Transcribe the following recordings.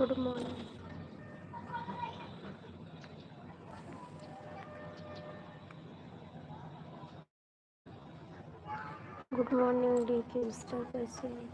Good morning. Good morning D के sister, कैसे हैं?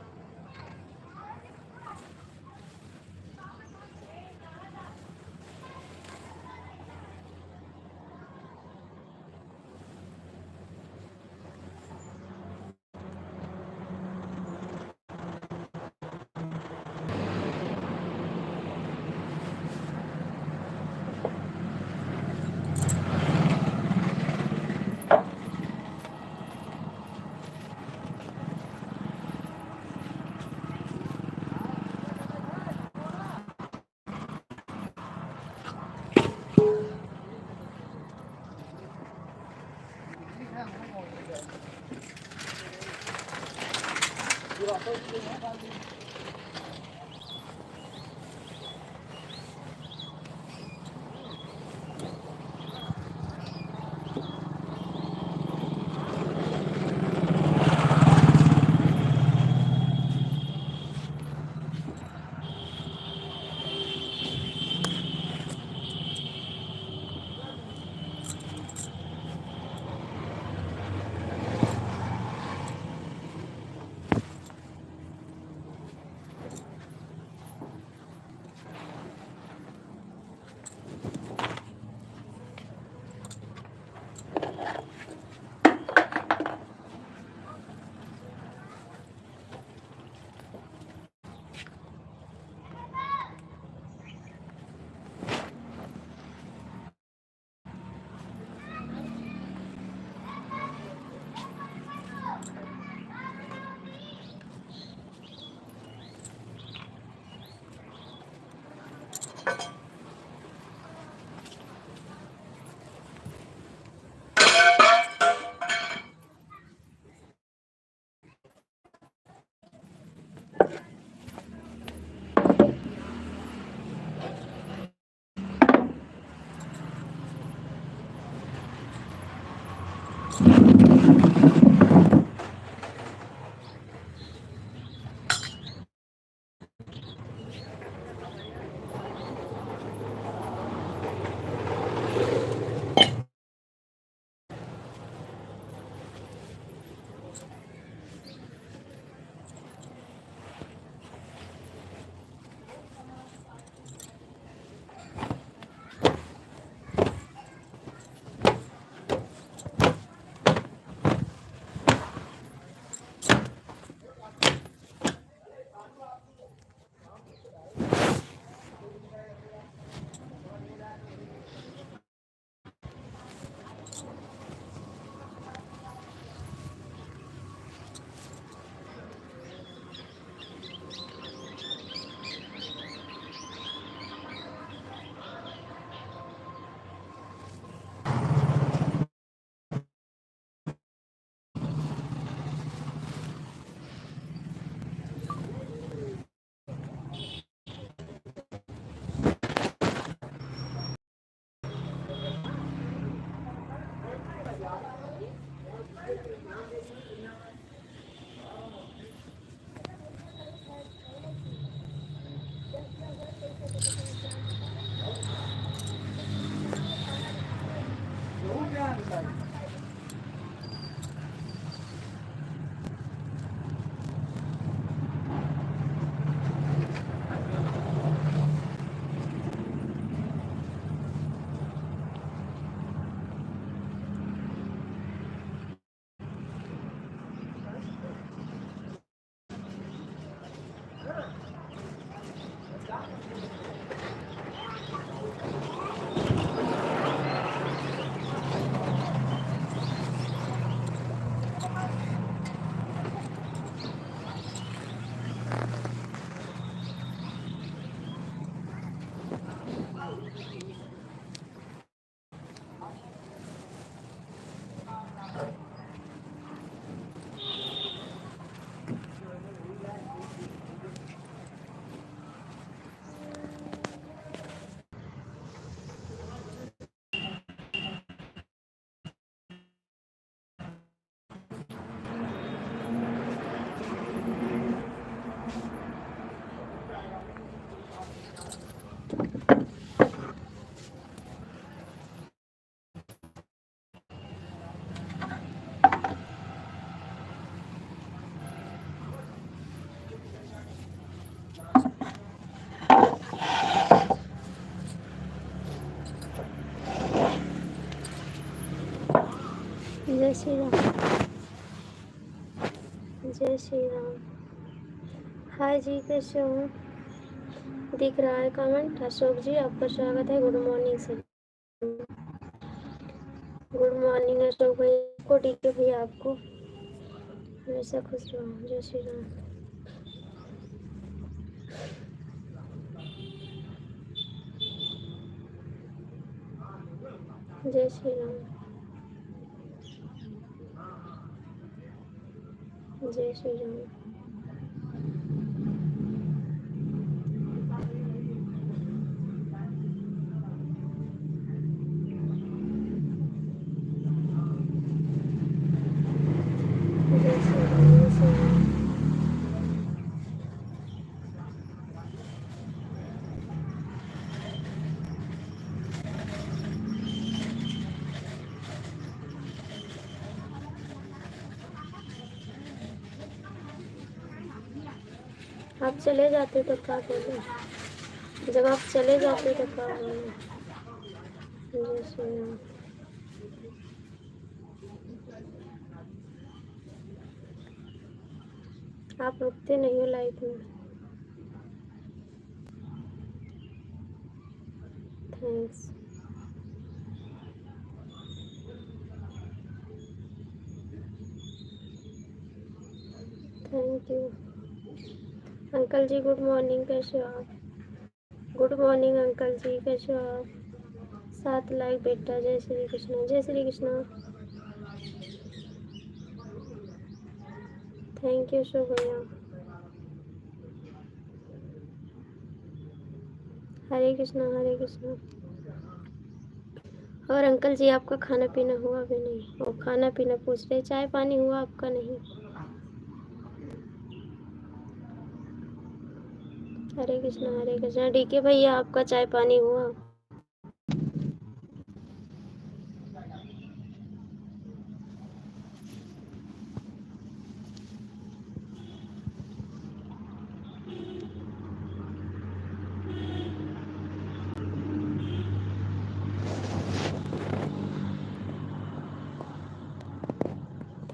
जय श्री राम। जय श्री राम। हाय जी, कैसे हो? दिख रहा है कमेंट? अशोक जी आपका स्वागत है। Good morning sir. Good morning Ashok भैया को, टीके भैया आपको। हमेशा खुश रहो। जय श्री राम। जय श्री राम। जय श्री राम। जय श्री राम। जय श्री राम। आप चले जाते तो क्या बोले? जब आप चले जाते तो क्या बोले? जय श्री राम। आप रुकते नहीं हो लाइफ में। थैंक्स। Thank you. अंकल जी गुड मॉर्निंग, कैसे हो आप? गुड मॉर्निंग अंकल जी, कैसे हो आप? 7 लाइक बेटा। जय श्री कृष्ण। जय Shri Krishna. Thank you show भैया। हरे कृष्णा हरे कृष्णा। और अंकल जी आपका खाना पीना हुआ भी नहीं? और खाना पीना पूछ रहे, चाय पानी हुआ आपका? नहीं। हरे कृष्णा डीके भैया आपका चाय पानी हुआ?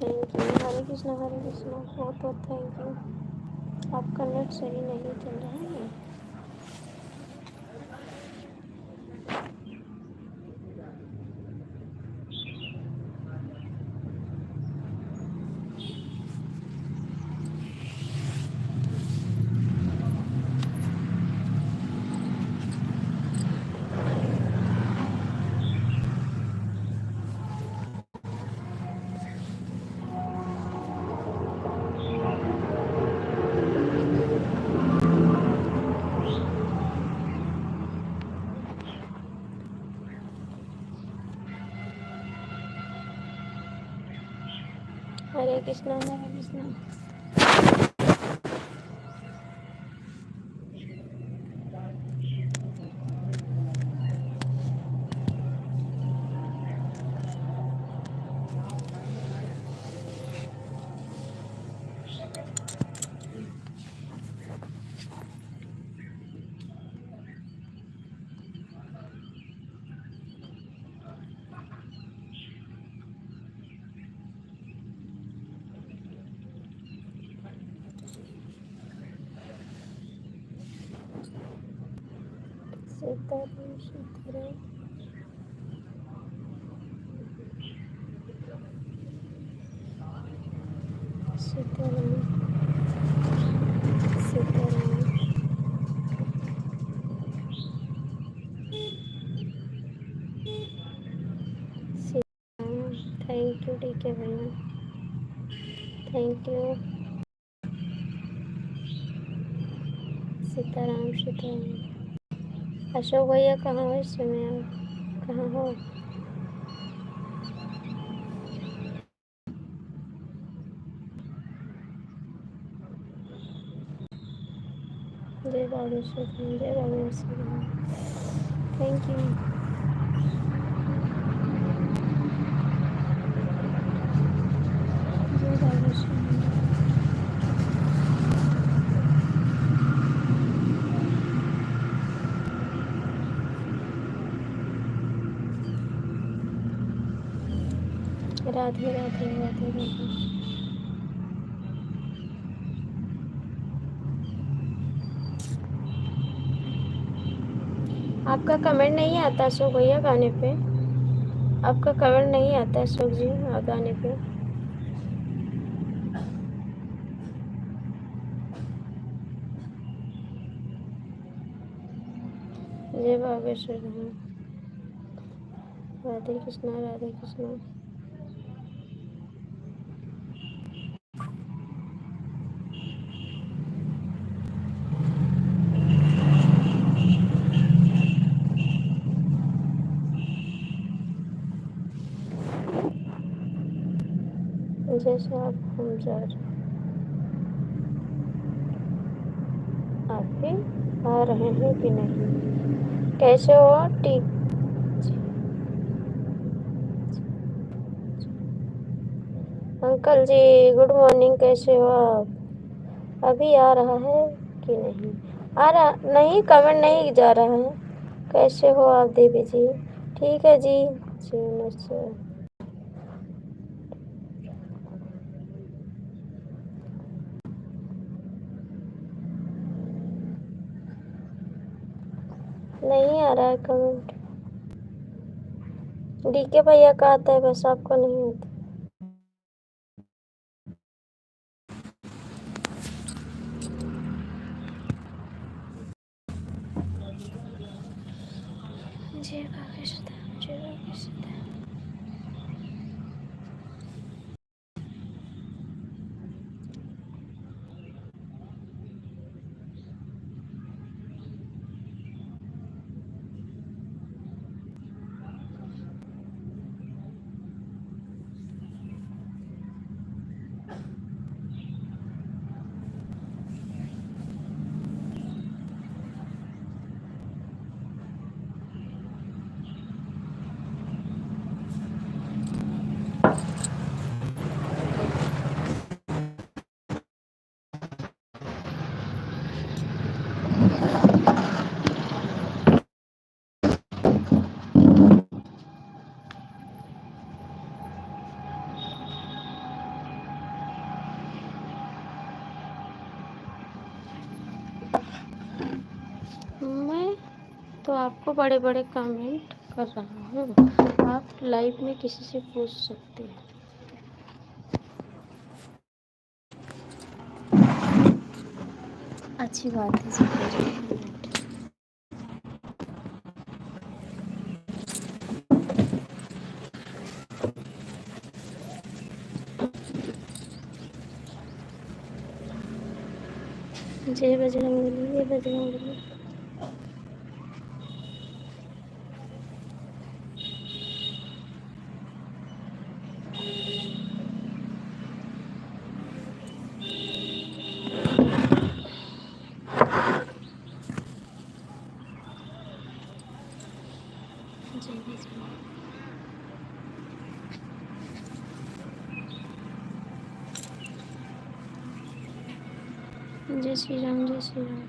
Thank you. हरे कृष्णा बहुत बहुत थैंक यू। आपका नेट सही नहीं चल रहा है। Hare Krishna Hare Krishna. Sitaram Sitaram. Sitaram Sitaram. Sitaram. Thank you DK भैया। Thank you. सीताराम सीताराम। अशोक भैया कहाँ हो इस समय? आप कहाँ हो? जय बागेश्वर धाम। जय बागेश्वर धाम। Thank you. जय बागेश्वर धाम। राधे राधे राधे राधे। आपका कमेंट नहीं आता अशोक भैया गाने पे, आपका कमेंट नहीं आता अशोक जी गाने पे। जय बागेश्वर धाम। राधे कृष्णा राधे कृष्णा। जैसे आप हम जा रहे, आप भी आ रहे हैं कि नहीं? कैसे हो? ठीक। अंकल जी गुड मॉर्निंग, कैसे हो आप? अभी आ रहा है कि नहीं? आ रहा नहीं, कमेंट नहीं जा रहा है। कैसे हो आप देवी जी? ठीक है जी जी नमस्ते। नहीं आ रहा है कमेंट। डीके भैया का आता है, बस आपको नहीं आता। जय बागेश्वर धाम, जय बागेश्वर धाम। मैं तो आपको बड़े बड़े कमेंट कर रहा हूँ, आप लाइव में किसी से पूछ सकते हैं। अच्छी बात है जी। जय बजरंगबली, जय बजरंगबली। जय बजरंग। जय श्री राम, जय श्री राम।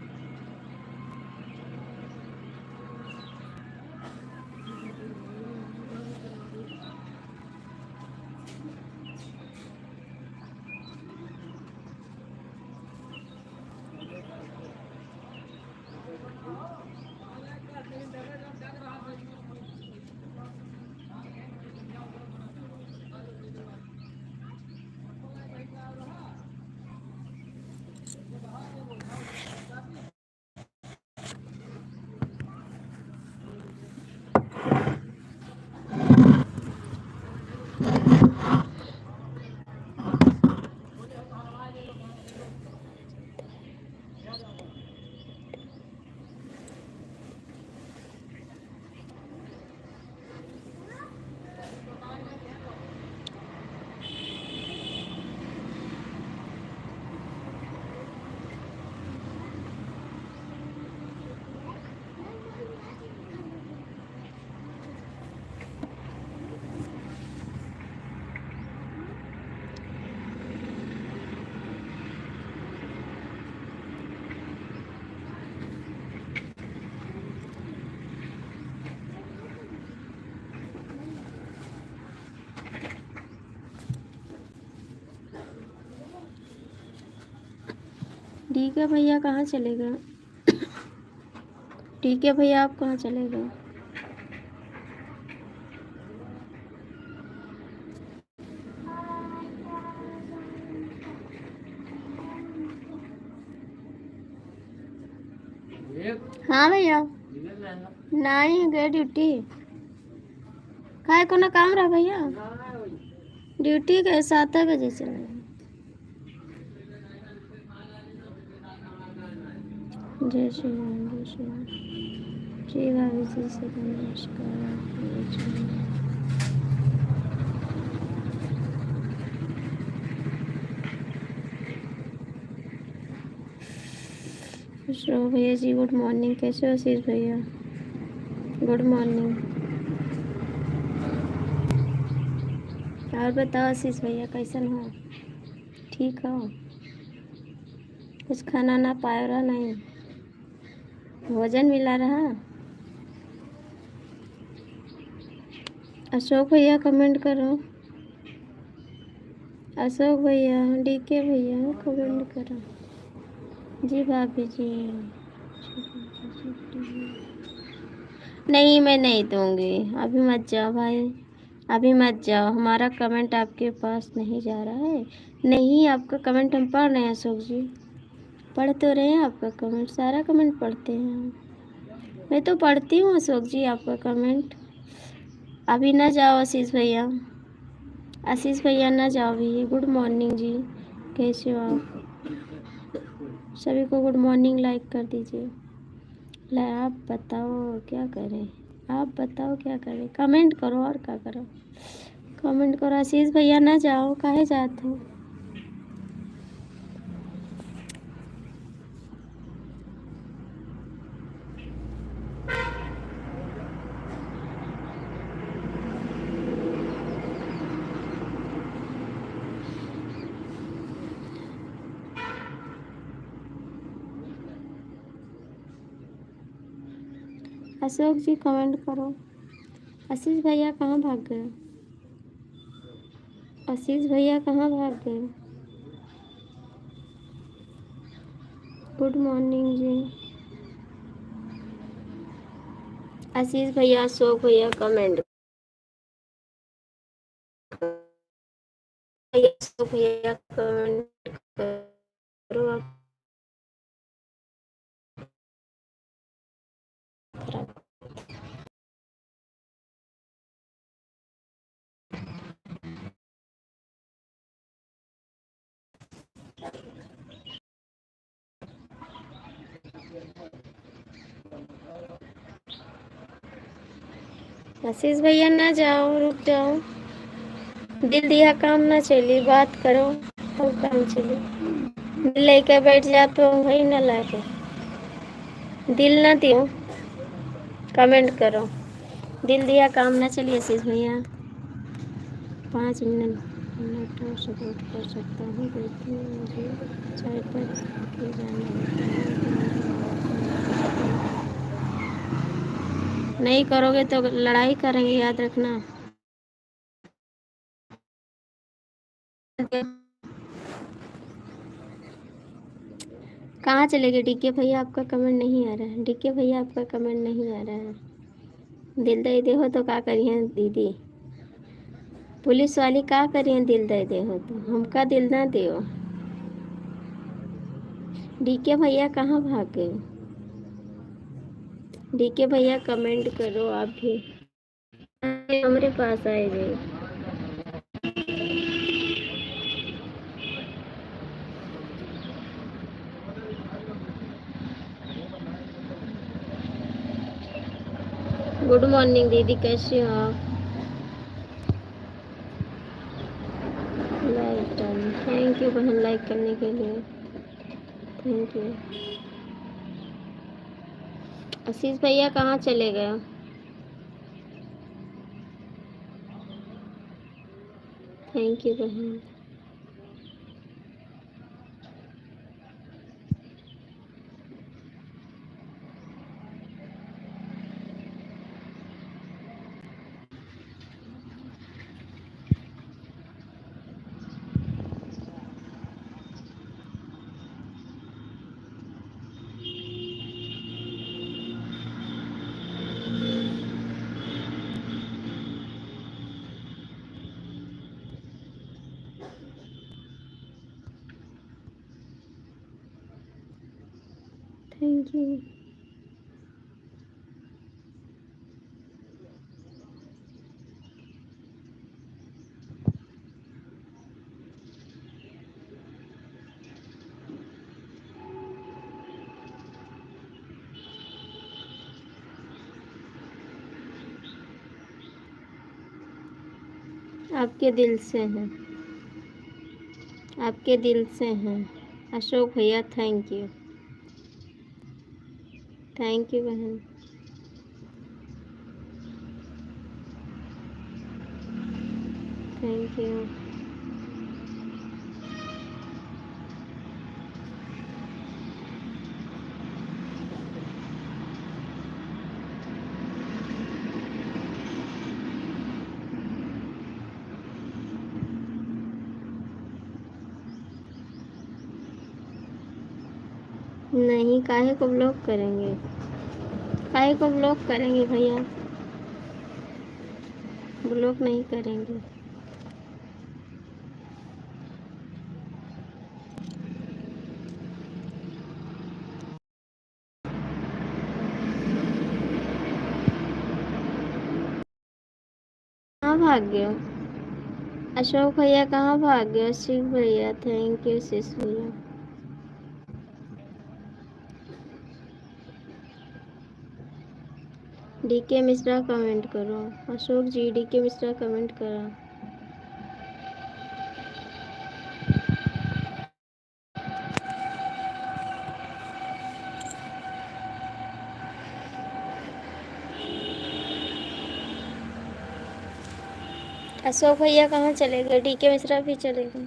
ठीक है भैया, कहाँ चले गए? ठीक है भैया, आप कहाँ चले गए? हाँ भैया, नहीं गए ड्यूटी। काय को ना काम रहा भैया, ड्यूटी के 7 बजे चले गए। जय श्री राम, जय श्री राम। जी भाभी जी से नमस्कार। खुश रहो भैया जी। गुड मॉर्निंग, कैसे हो आशीष भैया? Good morning. और बताओ आशीष भैया, कैसन हो? ठीक हो? कुछ खाना ना पाए रहा? नहीं भोजन मिला रहा? अशोक भैया कमेंट करो। अशोक भैया, डीके भैया कमेंट करो। जी भाभी जी। नहीं, मैं नहीं दूंगी। अभी मत जाओ भाई, अभी मत जाओ। हमारा कमेंट आपके पास नहीं जा रहा है। नहीं, आपका कमेंट हम पढ़ रहे हैं अशोक जी, पढ़ तो रहे हैं आपका कमेंट, सारा कमेंट पढ़ते हैं हम। मैं तो पढ़ती हूँ अशोक जी आपका कमेंट। अभी ना जाओ आशीष भैया, आशीष भैया ना जाओ भी। गुड मॉर्निंग जी, कैसे हो आप? सभी को गुड मॉर्निंग लाइक कर दीजिए। ला, आप बताओ क्या करें, आप बताओ क्या करें? कमेंट करो, और क्या करो? कमेंट करो। आशीष भैया ना जाओ, काहे जाते हो? अशोक जी कमेंट करो। आशीष भैया कहाँ भाग गए? आशीष भैया कहाँ भाग गए? गुड मॉर्निंग जी। आशीष भैया, अशोक भैया कमेंट, अशोक भैया कमेंट करो। आप आशीष भैया ना जाओ, रुक जाओ। दिल दिया काम ना चली, बात करो तो काम चली। दिल लेके बैठ जा तो वही ना लाके, दिल ना दियो। कमेंट करो। दिल दिया काम ना चलिए आशीष भैया। 5 मिनट और सपोर्ट कर सकता हूँ, लेकिन मुझे चाय पर के जाना होता है। नहीं करोगे तो लड़ाई करेंगे, याद रखना। कहाँ चले गए डीके भैया? आपका कमेंट नहीं आ रहा है। डीके भैया आपका कमेंट नहीं आ रहा है। दिल दे दे हो तो क्या करिए दीदी? पुलिस वाली क्या करिए? दिल दे दे हो तो हमका दिल ना दियो। डीके भैया कहाँ भाग गए? डीके भैया कमेंट करो आप भी। हमारे पास आएंगे। गुड मॉर्निंग दीदी, कैसे हो आप? लाइक डन, थैंक यू बहन लाइक करने के लिए, थैंक यू। आशीष भैया कहाँ चले गए? थैंक यू बहन। Thank you. आपके दिल से हैं, आपके दिल से हैं अशोक भैया। थैंक यू, थैंक यू बहन। Thank you. नहीं, काहे को ब्लॉक करेंगे, काहे को ब्लॉक करेंगे भैया, ब्लॉक नहीं करेंगे। कहाँ भाग गए हो अशोक भैया, कहाँ भाग गए हो? शिव भैया थैंक यू, शिव भैया। डीके मिश्रा कमेंट करो, अशोक जी डीके मिश्रा कमेंट करो। अशोक भैया कहाँ चले गए? डीके मिश्रा भी चले गए।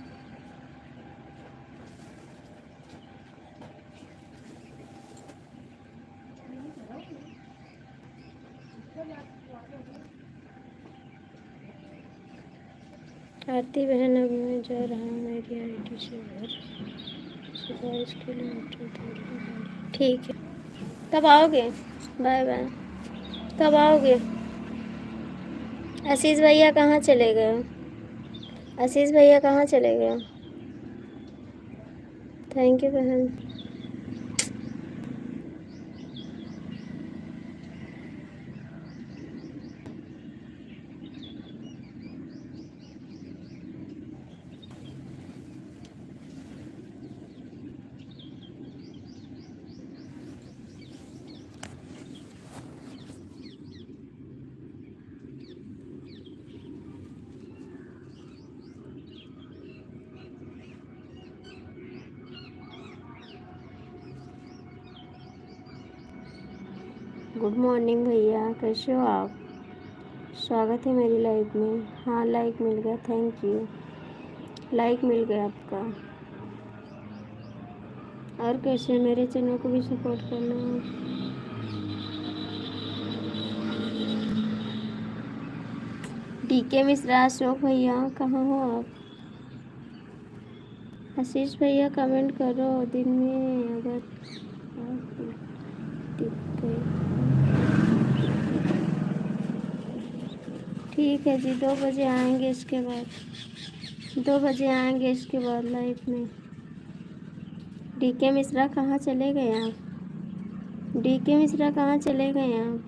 आरती बहन, अब मैं जा रहा हूँ, मेरी आईडी से घर 22 किलोमीटर दूर है। ठीक है, कब आओगे? Bye bye. कब आओगे? आशीष भैया कहाँ चले गए? आशीष भैया कहाँ चले गए? थैंक यू बहन। गुड मॉर्निंग भैया, कैसे हो आप? स्वागत है मेरी लाइफ में। हाँ, लाइक मिल गया, थैंक यू, लाइक मिल गया आपका। और कैसे, मेरे चैनल को भी सपोर्ट करना। डीके मिश्रा, अशोक भैया कहाँ हो आप? आशीष भैया कमेंट करो, दिन में अगर आप दिख गए। ठीक है जी, 2 बजे आएंगे, इसके बाद 2 बजे आएंगे इसके बाद लाइफ में। डीके मिश्रा कहाँ चले गए आप? डीके मिश्रा कहाँ चले गए आप?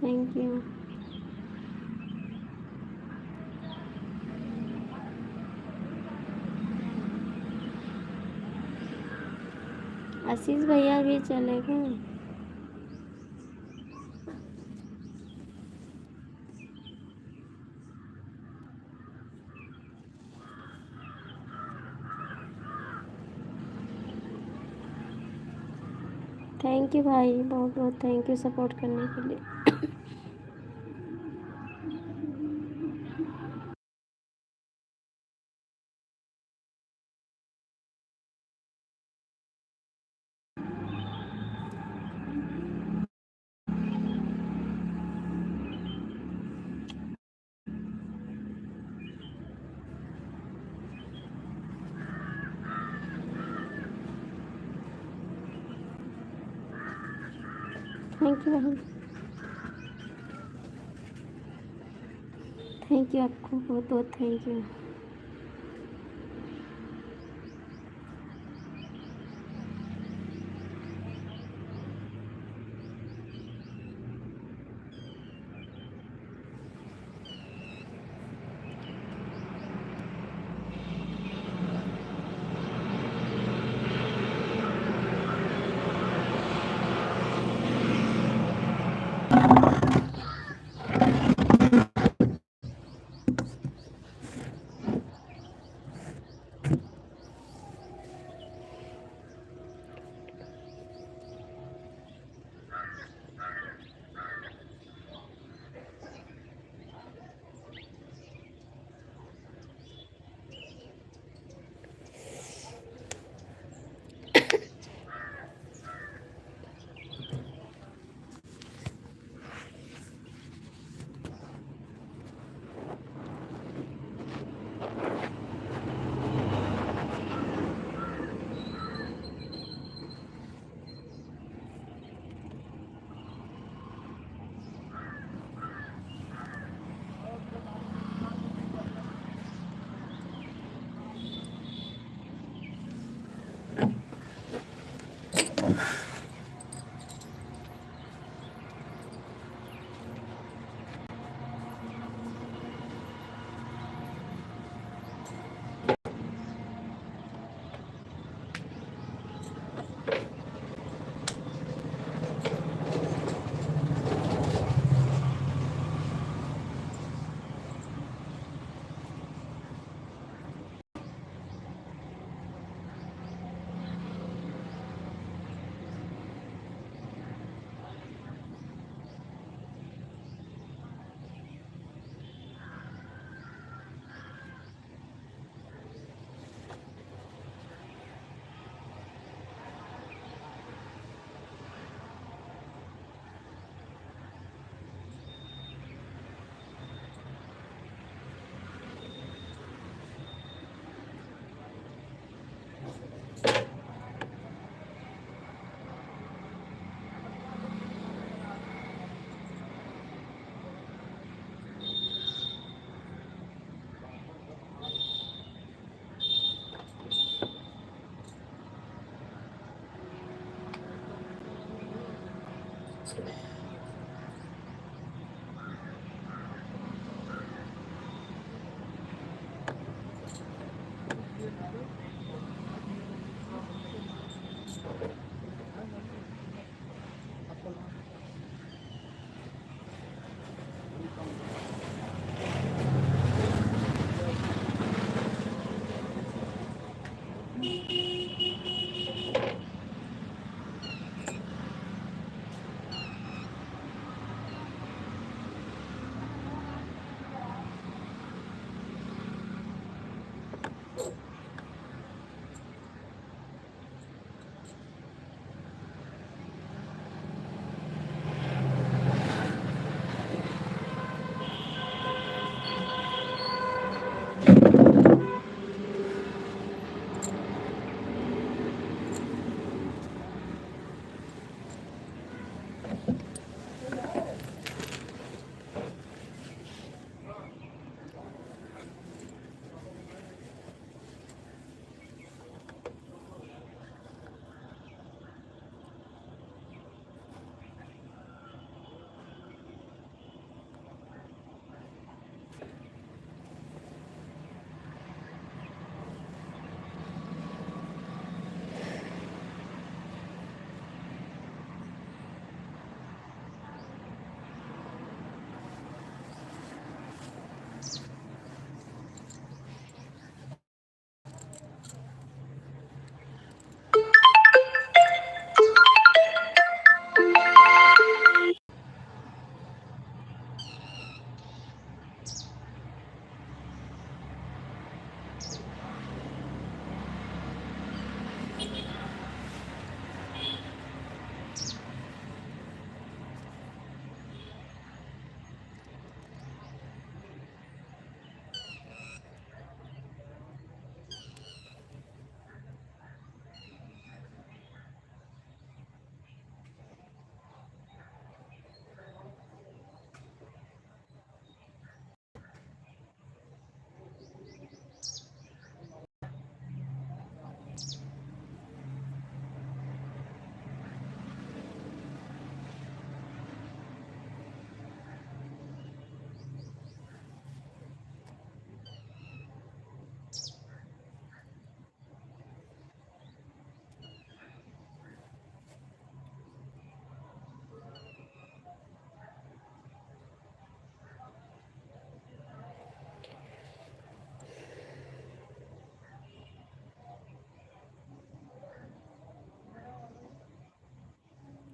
Thank you. आशीष भैया भी चले गए। थैंक यू भाई, बहुत बहुत थैंक यू सपोर्ट करने के लिए। थैंक यू बहन। थैंक यू, आपको बहुत बहुत थैंक यू।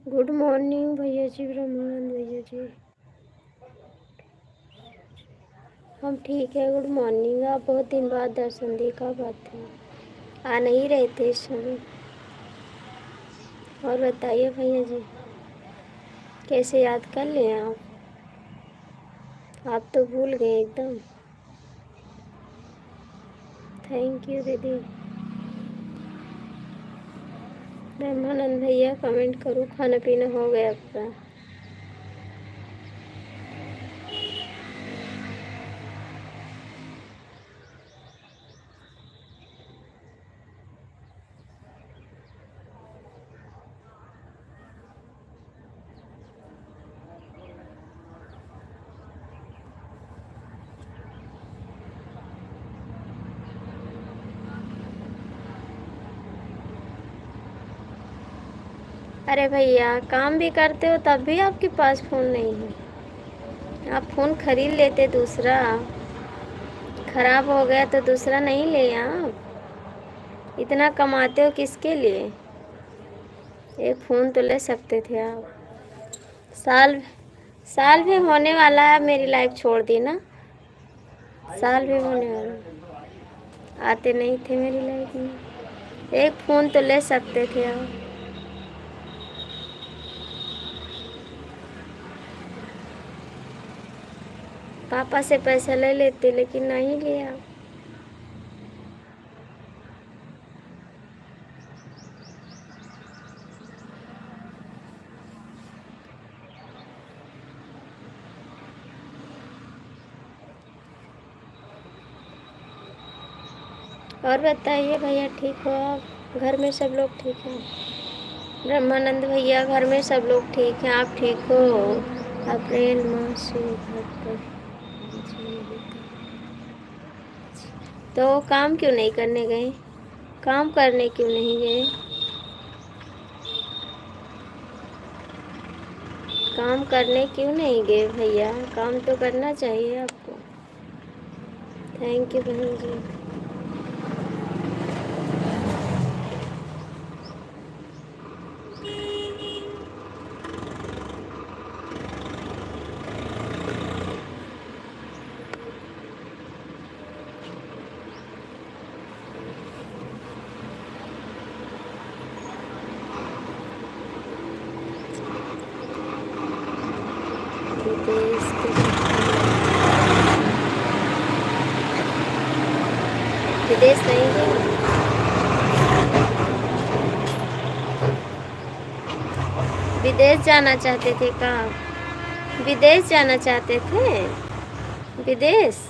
गुड मॉर्निंग भैया जी, ब्रह्मानंद भैया जी। हम ठीक है, गुड मॉर्निंग। आप बहुत दिन बाद दर्शन दी, का बात है? आ नहीं रहे थे इस समय। और बताइए भैया जी, कैसे याद कर लिए आप तो भूल गए एकदम। थैंक यू दीदी। ब्रह्मानंद भैया कमेंट करो, खाना पीना हो गया आपका? अरे भैया, काम भी करते हो तब भी आपके पास फ़ोन नहीं है। आप फ़ोन खरीद लेते दूसरा, खराब हो गया तो दूसरा नहीं ले आप। इतना कमाते हो किसके लिए? एक फ़ोन तो ले सकते थे आप। साल साल भी होने वाला है, मेरी लाइफ छोड़ दी ना। साल भी होने वाला, आते नहीं थे मेरी लाइफ में। एक फ़ोन तो ले सकते थे आप। पापा से पैसा ले लेते, लेकिन नहीं लिया। और बताइए भैया, ठीक हो आप? घर में सब लोग ठीक हैं? ब्रह्मानंद भैया, घर में सब लोग ठीक हैं, आप ठीक हो? अप्रैल माह से घर पर तो काम क्यों नहीं करने गए? काम करने क्यों नहीं गए? काम करने क्यों नहीं गए भैया? काम तो करना चाहिए आपको। थैंक यू बहन जी। विदेश विदेश नहीं गए? विदेश जाना चाहते थे का? विदेश जाना चाहते थे? विदेश?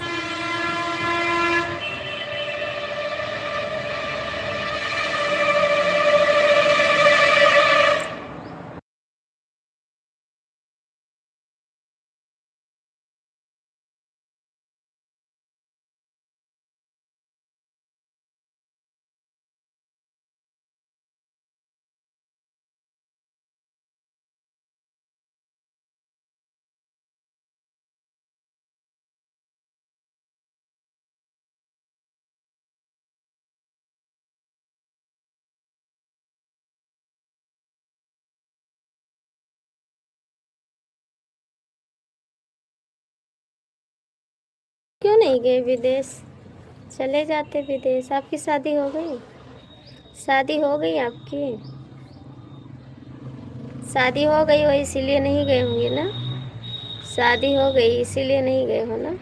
क्यों नहीं गए विदेश? चले जाते विदेश। आपकी शादी हो गई? शादी हो गई आपकी? शादी हो गई हो इसीलिए नहीं गए होंगे ना? शादी हो गई इसीलिए नहीं गए हो ना?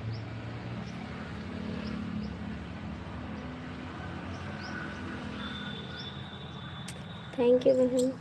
थैंक यू बहन।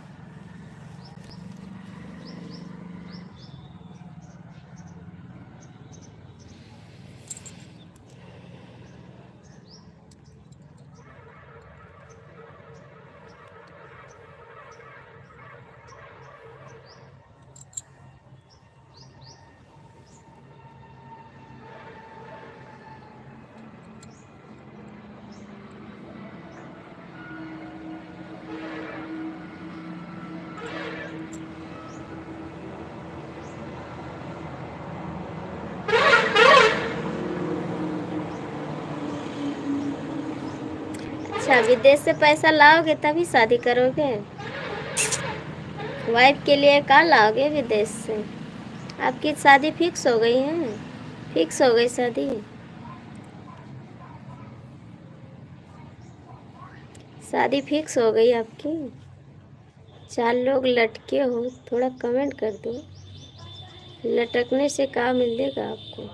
अच्छा, विदेश से पैसा लाओगे तभी शादी करोगे? वाइफ के लिए कहाँ लाओगे विदेश से? आपकी शादी फिक्स हो गई है? फिक्स हो गई शादी? शादी फिक्स हो गई आपकी? 4 लोग लटके हो, थोड़ा कमेंट कर दो। लटकने से क्या मिलेगा आपको?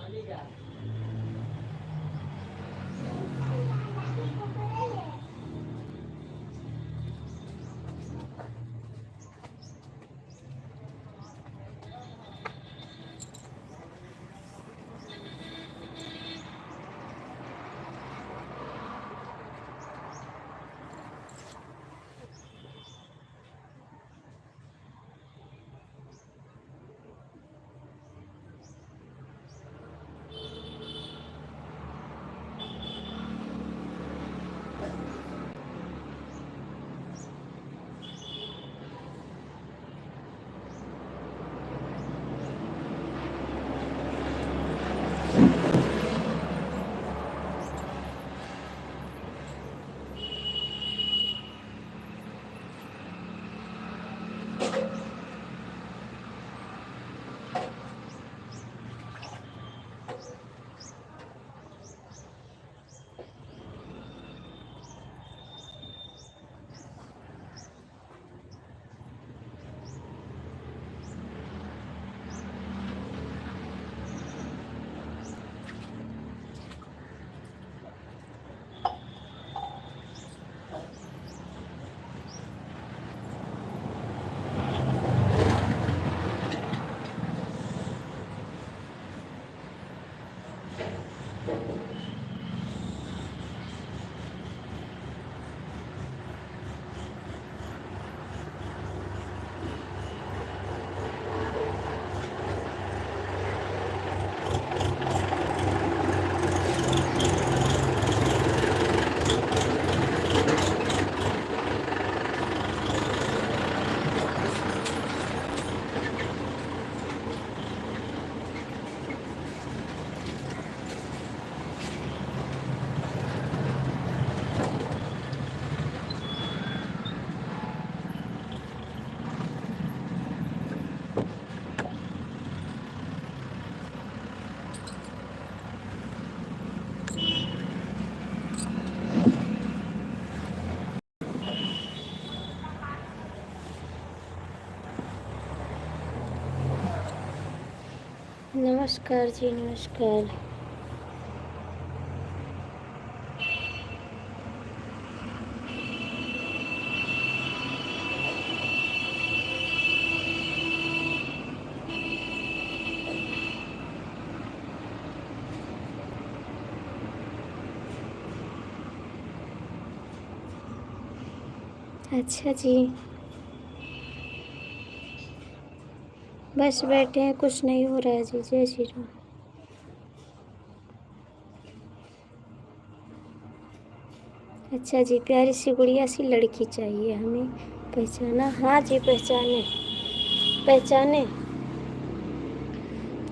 नमस्कार जी, नमस्कार। अच्छा जी, बस बैठे हैं, कुछ नहीं हो रहा है जी। जय श्री राम। अच्छा जी, प्यारी सी गुड़िया सी लड़की चाहिए हमें। पहचाना? हाँ जी, पहचाने। पहचाने?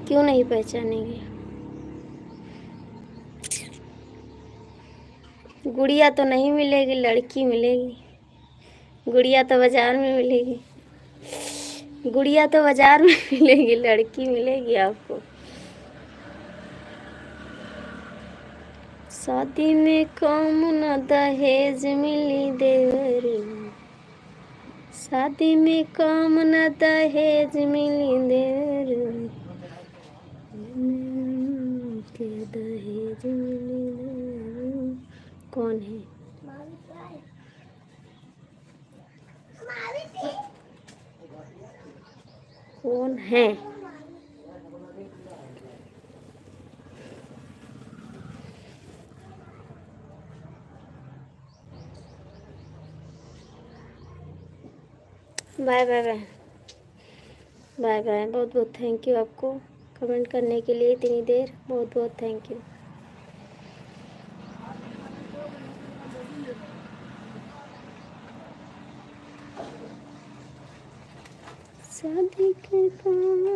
क्यों नहीं पहचानेंगे? गुड़िया तो नहीं मिलेगी, लड़की मिलेगी। गुड़िया तो बाजार में मिलेगी। गुड़िया तो बाजार में मिलेगी, लड़की मिलेगी आपको। शादी में कम न दहेज मिली देवर, शादी में कम न दहेज मिली देवर, के दहेज मिली देवर। कौन है? कौन है? Bye bye bye bye bye. बहुत बहुत थैंक यू आपको कमेंट करने के लिए इतनी देर। बहुत बहुत थैंक यू। शादी के काम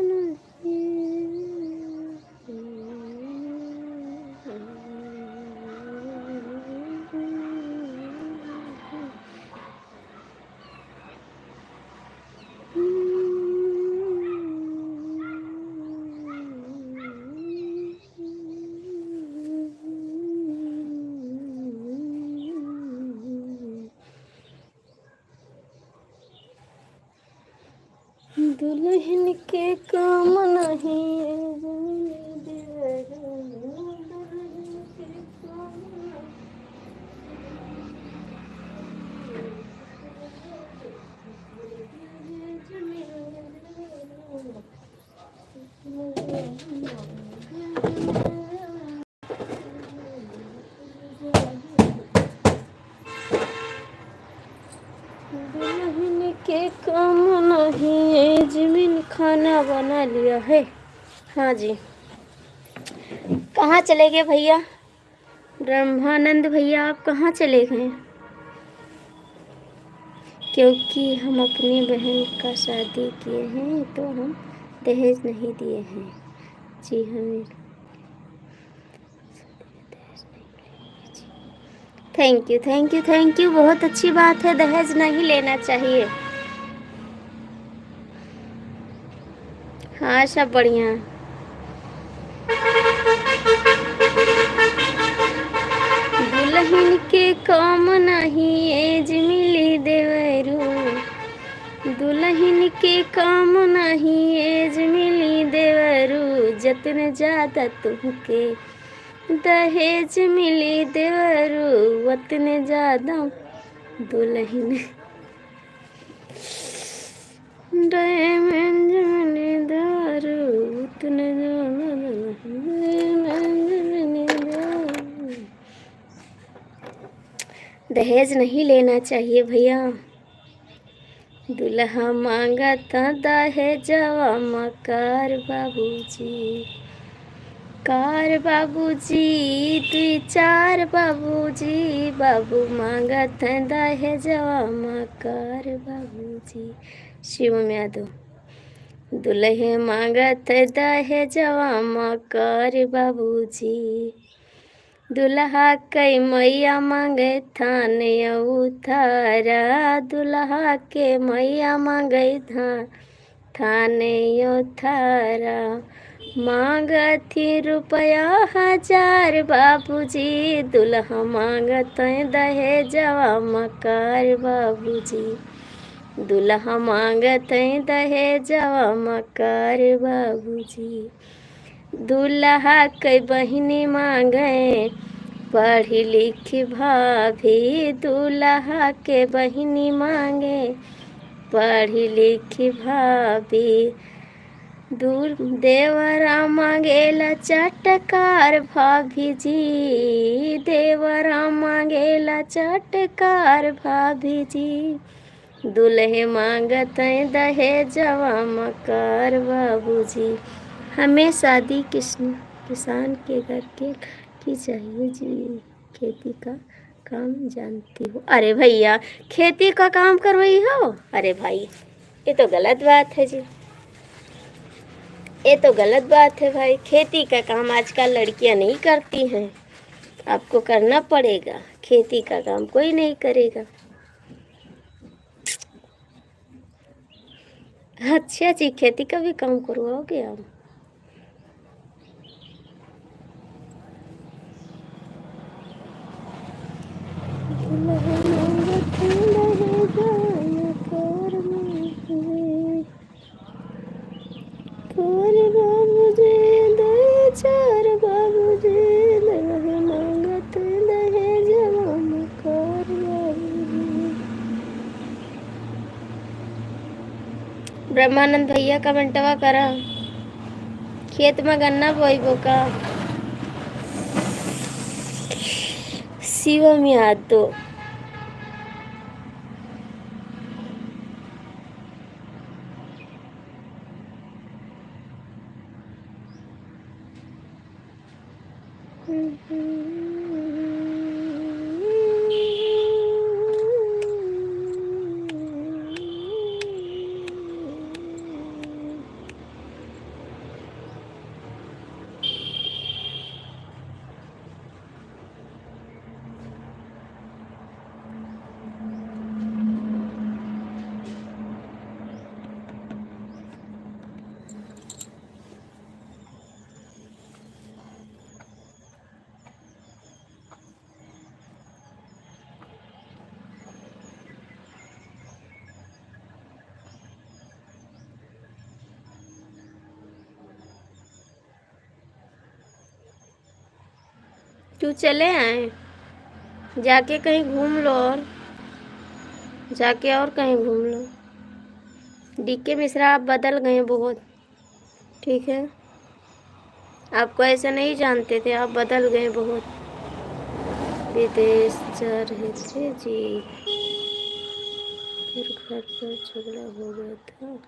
दुल्हन के काम नहीं जमीन देवरू, दुल्हन के काम दुल्हन के काम नहीं जमीन। खाना बना लिया है। हाँ जी, कहाँ चले गए भैया? ब्रह्मानंद भैया आप कहाँ चले गए? क्योंकि हम अपनी बहन का शादी किए हैं तो हम दहेज नहीं दिए हैं। जी हमें thank you thank you thank you, बहुत अच्छी बात है, दहेज नहीं लेना चाहिए। हाँ सब बढ़िया। दुल्हन के काम नहीं एज मिली देवरू, दुल्हन के काम नहीं एज मिली देवरू, जतन ज्यादा तुमके दहेज मिली देवरू, वतन ज्यादा दुल्हन डायमंड मिली देवरू, उतन दहेज नहीं लेना चाहिए भैया। दुल्हा मांगा था दहेजवा मकार बाबूजी, कार बाबूजी दुई चार बाबूजी, बाबू मांगा था दहेजवा मकार बाबूजी। शिवम यादव। दुल्हे मांगा था दहेजवा मकार बाबूजी, दुल्हा कई मैया मांगे थाने उतारा, दुल्हा के मैया मांगे थाने उतारा, मांगती रुपया 1000 बाबूजी, दुल्हा मांगत दहेजवा मकार बाबूजी, दुल्हा मांगत दहेजवा मकार बाबूजी। दुल्हा के बहिनी मांगे पढ़ी लिखी भाभी, दुल्हा के बहिनी मांगे पढ़ी लिखी भाभी, दूर देवरा मांगेला चटकार भाभी जी, देवरा मांगेला चटकार भाभी जी, दुल्हे मांगत दहेजवा मकार बाबूजी। हमें शादी किसान के घर के की चाहिए जी, खेती का काम जानती हो। अरे भैया खेती का काम कर रही हो? अरे भाई ये तो गलत बात है जी, ये तो गलत बात है भाई। खेती का काम आजकल लड़कियां नहीं करती हैं, आपको करना पड़ेगा। खेती का काम कोई नहीं करेगा। अच्छा जी, खेती का भी काम करवाओगे आप? ब्रह्मानंद भैया कमेंटवा करा, खेत में गन्ना बोइबो का? शिवम यादव। क्यों चले आए? जाके कहीं घूम लो, और जाके और कहीं घूम लो। डीके मिश्रा आप बदल गए हैं बहुत, ठीक है? आपको ऐसे नहीं जानते थे, आप बदल गए बहुत। विदेश जा रहे थे जी, फिर घर पर झगड़ा हो गया था।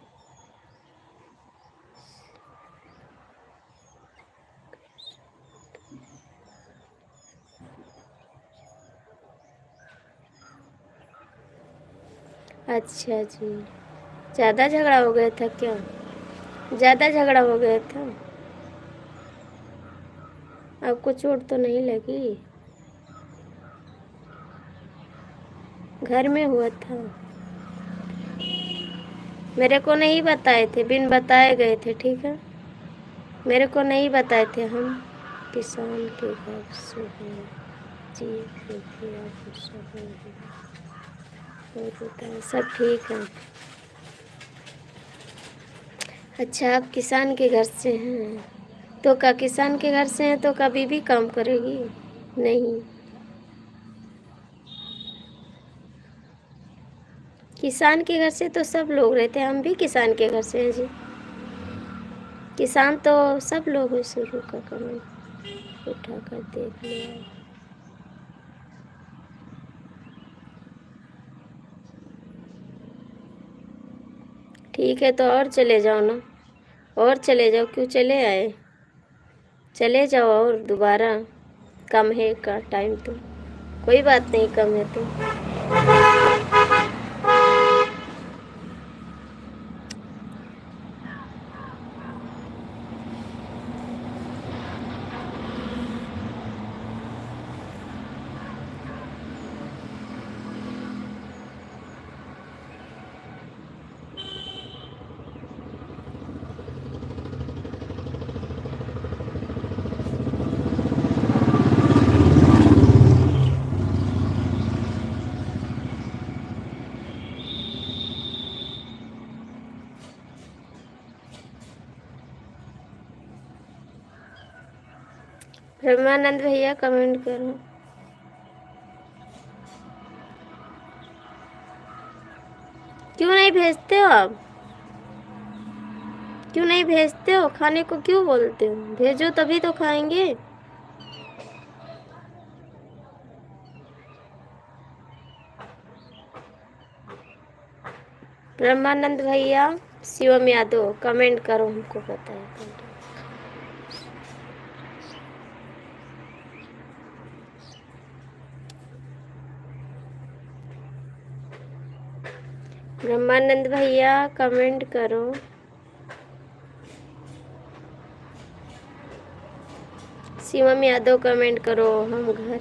अच्छा जी, ज़्यादा झगड़ा हो गया था क्या? ज़्यादा झगड़ा हो गया था? आपको चोट तो नहीं लगी? घर में हुआ था? मेरे को नहीं बताए थे, बिन बताए गए थे, ठीक है? मेरे को नहीं बताए थे। हम किसान के घर से हैं जी, फिर भी आप गुस्सा हो रहे हैं। और बताएं, सब ठीक है? अच्छा, आप किसान के घर से हैं तो का किसान के घर से हैं तो का बीबी काम करेगी? नहीं, किसान के घर से तो सब लोग रहते हैं, हम भी किसान के घर से हैं जी। किसान तो सब लोग हैं। शुरू का कमेंट उठा कर देख लिया। ठीक है, तो और चले जाओ ना, और चले जाओ। क्यों चले आए? चले जाओ और दोबारा। कम है का टाइम तो कोई बात नहीं, कम है तो। ब्रह्मानंद भैया कमेंट करो। क्यों नहीं भेजते हो आप? क्यों नहीं भेजते हो? खाने को क्यों बोलते हो? भेजो तभी तो खाएंगे। ब्रह्मानंद भैया, शिवम यादव कमेंट करो, हमको पता है। ब्रह्मानंद भैया कमेंट करो। शिवम यादव कमेंट करो। हम घर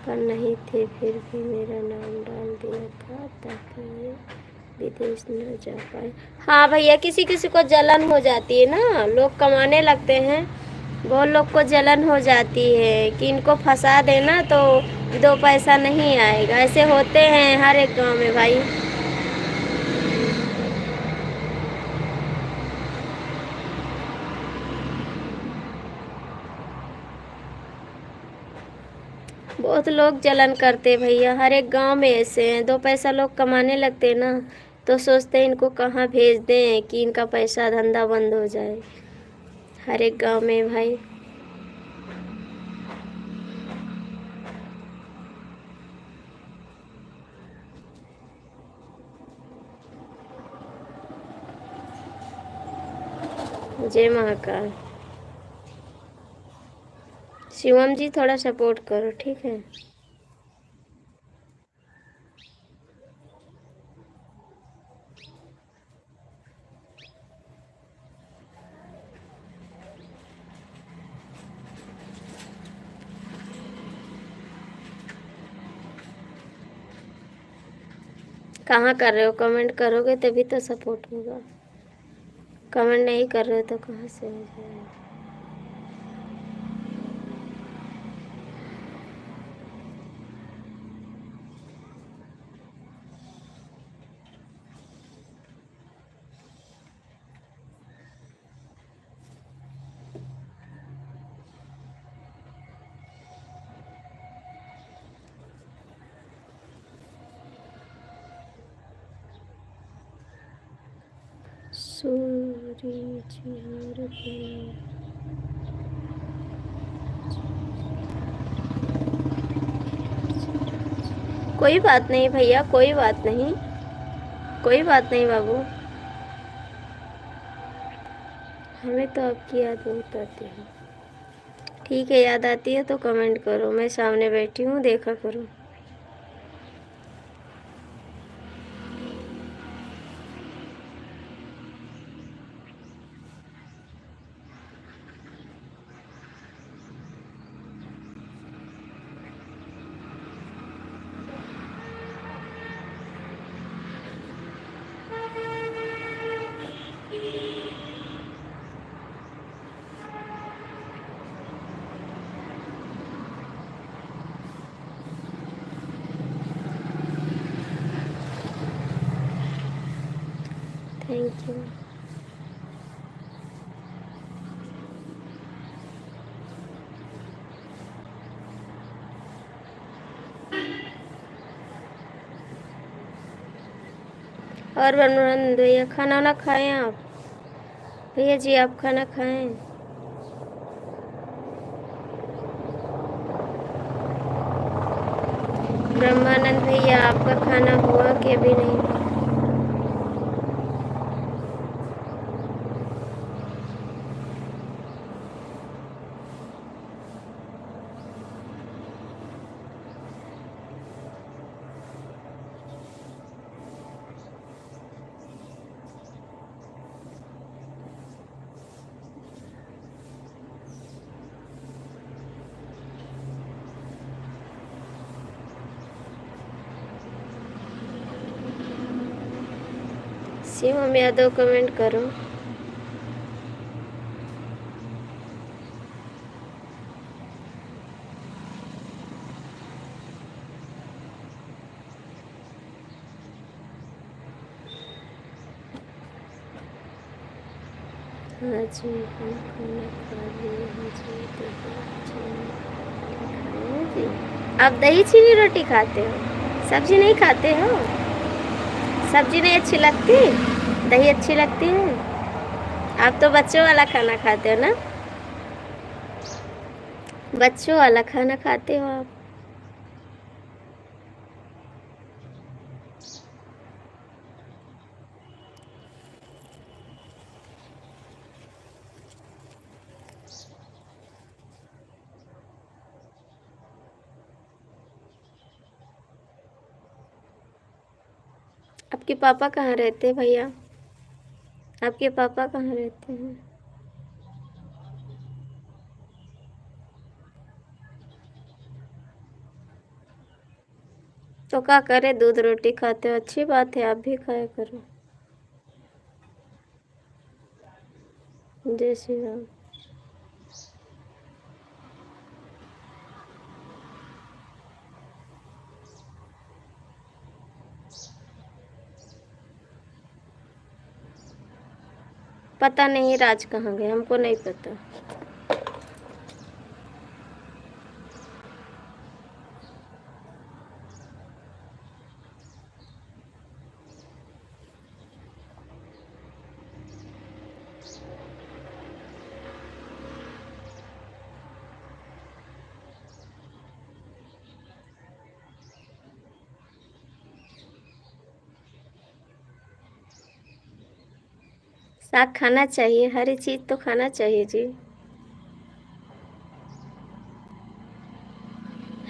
पर नहीं थे, फिर भी मेरा नाम डाल दिया था ताकि ये विदेश न जा पाए। हाँ भैया, किसी किसी को जलन हो जाती है ना, लोग कमाने लगते हैं, बहुत लोग को जलन हो जाती है कि इनको फंसा देना तो दो पैसा नहीं आएगा। ऐसे होते हैं हर एक गांव में भाई। बहुत लोग जलन करते भैया, हर एक गांव में ऐसे हैं। दो पैसा लोग कमाने लगते हैं ना, तो सोचते हैं इनको कहाँ भेज दें कि इनका पैसा धंधा बंद हो जाए। हर एक गांव में भाई। जय महाकाल। शिवम जी थोड़ा सपोर्ट करो, ठीक है? कहाँ कर रहे हो? कमेंट करोगे तभी तो सपोर्ट होगा। कमेंट नहीं कर रहे हो तो कहाँ से हो जाएगा? सूरज हर कोई बात नहीं भैया, कोई बात नहीं, कोई बात नहीं बाबू। हमें तो आपकी याद बहुत आती है। ठीक है, याद आती है तो कमेंट करो, मैं सामने बैठी हूँ, देखा करो। Thank you. और बनवान भैया, खाना ना खाएं आप? भैया जी आप खाना खाएं। ब्रह्मानंद भैया आपका खाना हुआ कि अभी नहीं हुआ? शिवम यादव कमेंट करो। हाँ जी हम खाना खा लिए हैं जी, जी। आप दही चीनी रोटी खाते हो, सब्जी नहीं खाते हो? सब्जी नहीं अच्छी लगती, दही अच्छी लगती है? आप तो बच्चों वाला खाना खाते हो ना, बच्चों वाला खाना खाते हो आप। आपके पापा कहाँ रहते हैं भैया? आपके पापा कहाँ रहते हैं? तो क्या करे, दूध रोटी खाते हो, अच्छी बात है, आप भी खाया करो। जय श्री राम। पता नहीं राज कहाँ गए, हमको नहीं पता। साग खाना चाहिए, हरी चीज तो खाना चाहिए जी,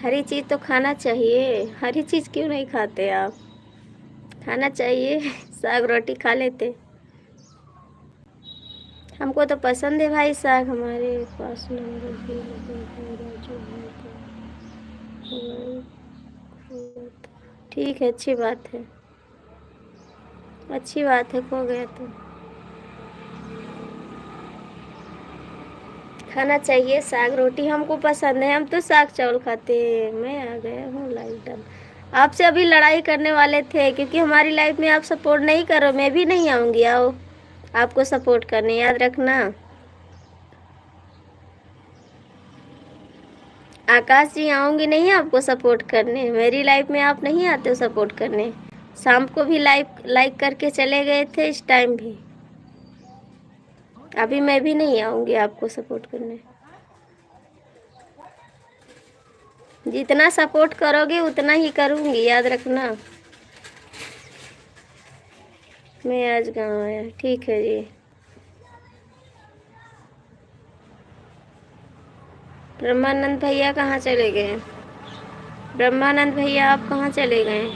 हरी चीज तो खाना चाहिए। हरी चीज क्यों नहीं खाते आप? खाना चाहिए। साग रोटी खा लेते। हमको तो पसंद है भाई साग, हमारे पास नंबर भी है, राजू भाई का। ठीक है, अच्छी बात है, अच्छी बात है, खो गया तो खाना चाहिए। साग रोटी हमको पसंद है, हम तो साग चावल खाते हैं। मैं आ गया हूँ लाइव डन। आपसे अभी लड़ाई करने वाले थे, क्योंकि हमारी लाइफ में आप सपोर्ट नहीं करो, मैं भी नहीं आऊँगी, आओ आपको सपोर्ट करने, याद रखना। आकाश जी आऊँगी नहीं आपको सपोर्ट करने, मेरी लाइफ में आप नहीं आते हो सपोर्ट करने। शाम को भी लाइक करके चले गए थे, इस टाइम भी। अभी मैं भी नहीं आऊँगी आपको सपोर्ट करने। जितना सपोर्ट करोगे उतना ही करूँगी, याद रखना। मैं आज गाँव आया, ठीक है जी। ब्रह्मानंद भैया कहाँ चले गए? ब्रह्मानंद भैया आप कहाँ चले गए?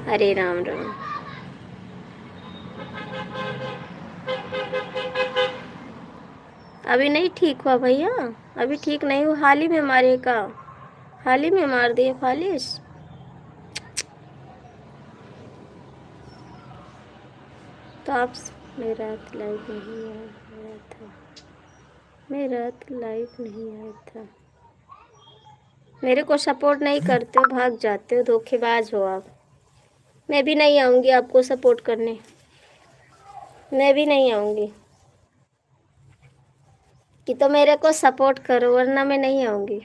हरे राम राम। अभी नहीं ठीक हुआ भैया, अभी ठीक नहीं हुआ। हाल ही में मारे का, हाल ही में मार दिए फालिश। तो आप मेरा लाइव नहीं आया था, मेरा लाइव नहीं आया था। मेरे को सपोर्ट नहीं करते हो, भाग जाते हो, धोखेबाज हो आप। मैं भी नहीं आऊँगी आपको सपोर्ट करने, मैं भी नहीं आऊँगी। कि तो मेरे को सपोर्ट करो वरना मैं नहीं आऊँगी।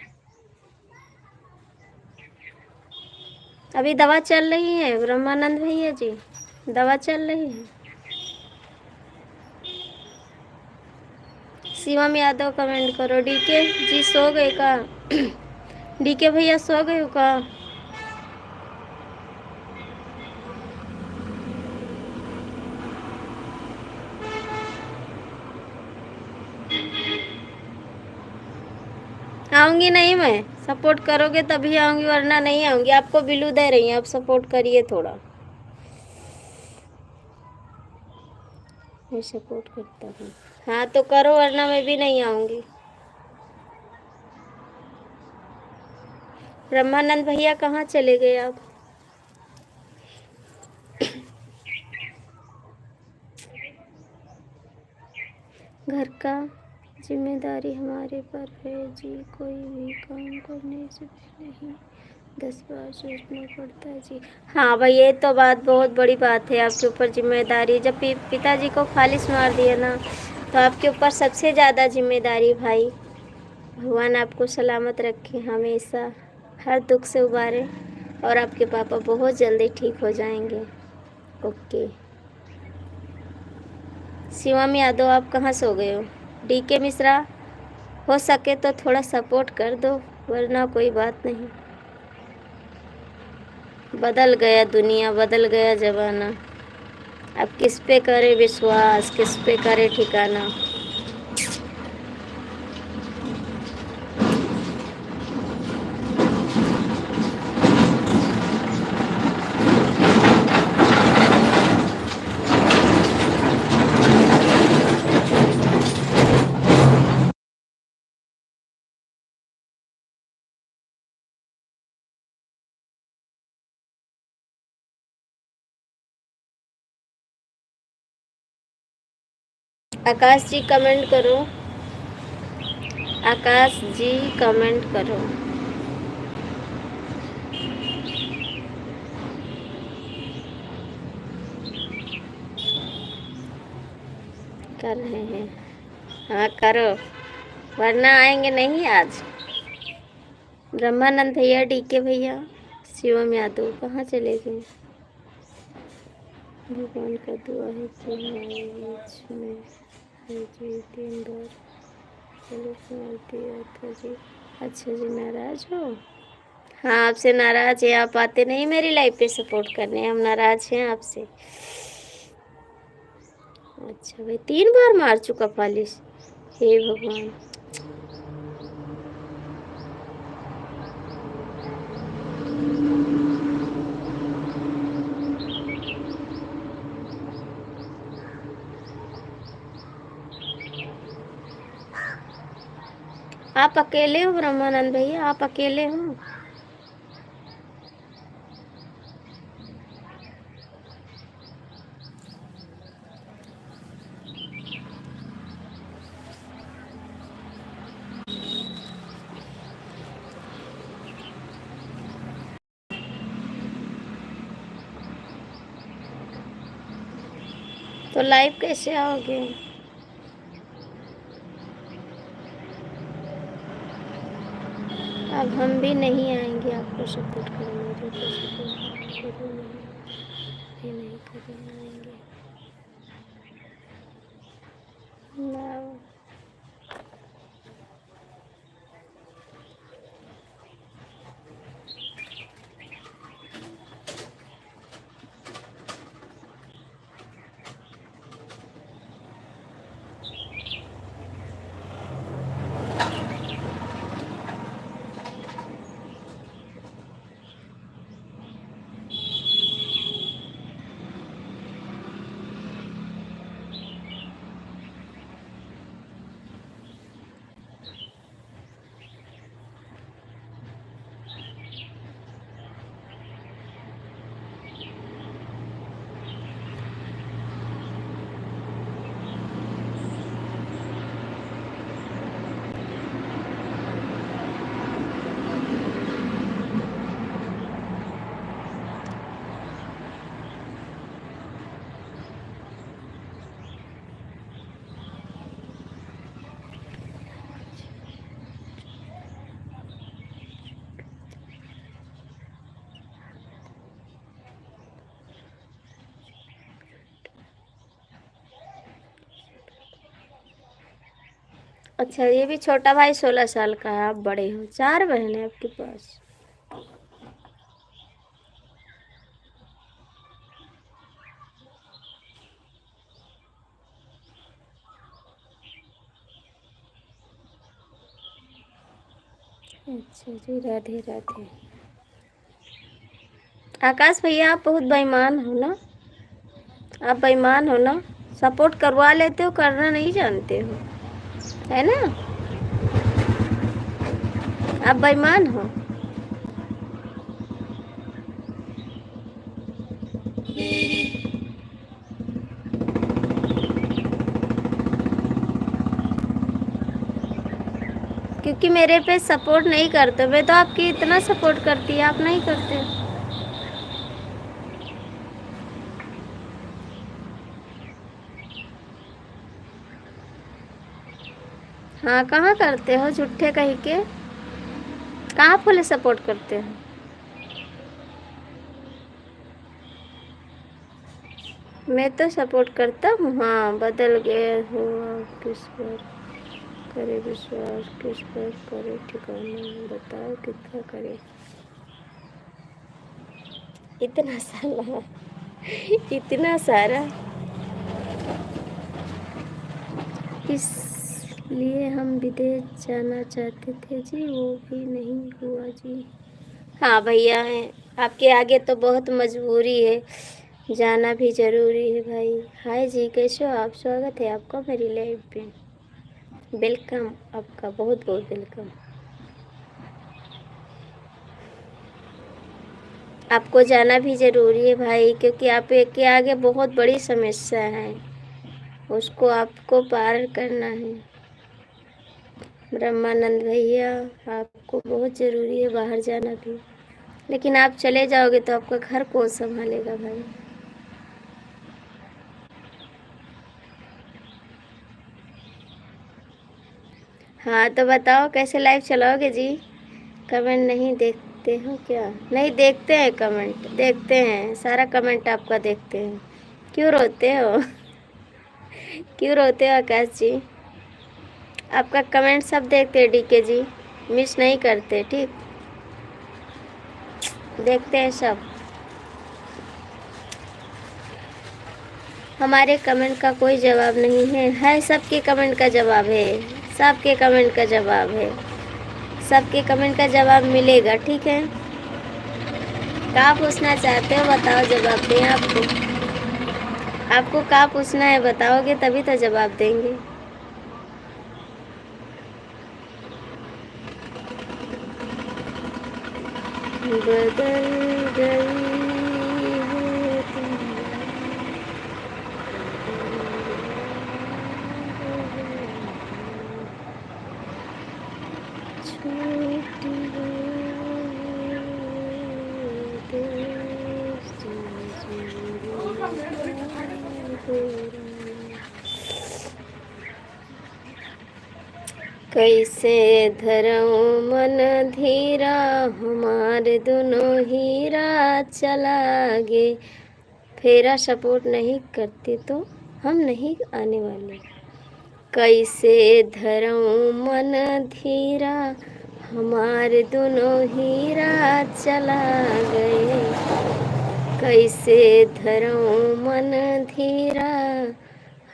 अभी दवा चल रही है ब्रह्मानंद भैया जी, दवा चल रही है। शिवम यादव कमेंट करो। डीके जी सो गए का? डीके भैया सो गए हो का? आऊँगी नहीं, मैं सपोर्ट करोगे तभी आऊँगी वरना नहीं आऊँगी। आपको बिलू दे रही हैं, आप सपोर्ट करिए थोड़ा। मैं सपोर्ट करता हूँ। हाँ तो करो वरना मैं भी नहीं आऊँगी। ब्रह्मानंद भैया कहाँ चले गए आप? घर का जिम्मेदारी हमारे पर है जी, कोई भी काम करने से पहले ही 10 बार सोचना पड़ता है जी। हाँ भाई, ये तो बात बहुत बड़ी बात है, आपके ऊपर जिम्मेदारी। जब पिताजी को फालिस मार दिया ना, तो आपके ऊपर सबसे ज़्यादा जिम्मेदारी भाई। भगवान आपको सलामत रखे हमेशा, हर दुख से उबारे, और आपके पापा बहुत जल्दी ठीक हो जाएंगे। ओके। शिवम यादव आप कहाँ सो गए हो? डीके मिश्रा, हो सके तो थोड़ा सपोर्ट कर दो वरना कोई बात नहीं। बदल गया दुनिया, बदल गया ज़माना, अब किस पे करे विश्वास, किस पे करे ठिकाना। आकाश जी कमेंट करो, आकाश जी कमेंट करो। कर रहे हैं, हाँ करो वरना आएंगे नहीं आज। ब्रह्मानंद भैया, डीके भैया, शिवम यादव कहाँ चले गए? भगवान का दुआ है कि हमारे बीच में जी 3 बार पुलिस मार दिया था जी। अच्छा जी, नाराज हो? हाँ आपसे नाराज है, आप आते नहीं मेरी लाइफ पे सपोर्ट करने, हम नाराज हैं आपसे। अच्छा भाई, 3 बार मार चुका फालिस, हे भगवान। आप अकेले हो ब्रह्मानंद भैया, आप अकेले हो? तो लाइव कैसे आओगे? अब हम भी नहीं आएंगे आपको सपोर्ट करने, मेरे को सपोर्ट करो नहीं करें आएंगे ना। अच्छा, ये भी छोटा भाई 16 साल का है, आप बड़े हो। 4 बहन है आपके पास। अच्छा जी, राधे राधे। आकाश भैया, आप बहुत बेईमान हो ना, आप बेईमान हो ना, सपोर्ट करवा लेते हो, करना नहीं जानते हो, है ना, आप बेईमान हो। क्योंकि मेरे पे सपोर्ट नहीं करते, मैं तो आपकी इतना सपोर्ट करती है, आप नहीं करते। हाँ, कहाँ करते हो झूठे कहीं के, कहाँ फुल सपोर्ट करते हो। मैं तो सपोर्ट करता हूँ। हाँ, बदल गए हो आप, किस पर करे विश्वास, किस पर करे ठिकाना, बताओ कितना करे। इतना सारा इतना सारा, इसलिए हम विदेश जाना चाहते थे जी, वो भी नहीं हुआ जी। हाँ भैया, है आपके आगे तो बहुत मजबूरी है, जाना भी जरूरी है भाई। हाय जी, कैसे हो आप, स्वागत है आपका मेरी लाइफ पे, वेलकम आपका, बहुत बहुत वेलकम। आपको जाना भी ज़रूरी है भाई, क्योंकि आप के आगे बहुत बड़ी समस्या है, उसको आपको पार करना है। ब्रह्मानंद भैया, आपको बहुत ज़रूरी है बाहर जाना भी, लेकिन आप चले जाओगे तो आपका घर कौन संभालेगा भाई। हाँ, तो बताओ कैसे लाइव चलाओगे जी। कमेंट नहीं देखते हो क्या? नहीं देखते हैं, कमेंट देखते हैं, सारा कमेंट आपका देखते हैं। क्यों रोते हो क्यों रोते हो आकाश जी? आपका कमेंट सब देखते हैं डीके जी, मिस नहीं करते, ठीक, देखते हैं सब। हमारे कमेंट का कोई जवाब नहीं है सबके कमेंट का जवाब है, सबके कमेंट का जवाब है, सबके कमेंट का जवाब मिलेगा, ठीक है। क्या पूछना चाहते हो बताओ, जवाब दें आपको। आपको क्या पूछना है बताओगे तभी तो जवाब देंगे। बदल गई है कैसे धरऊँ मन धीरा, हमारे दोनों हीरा चला गे। फेरा सपोर्ट नहीं करती तो हम नहीं आने वाले। कैसे धरऊँ मन धीरा, हमारे दोनों हीरा चला गए। कैसे धरऊँ मन धीरा,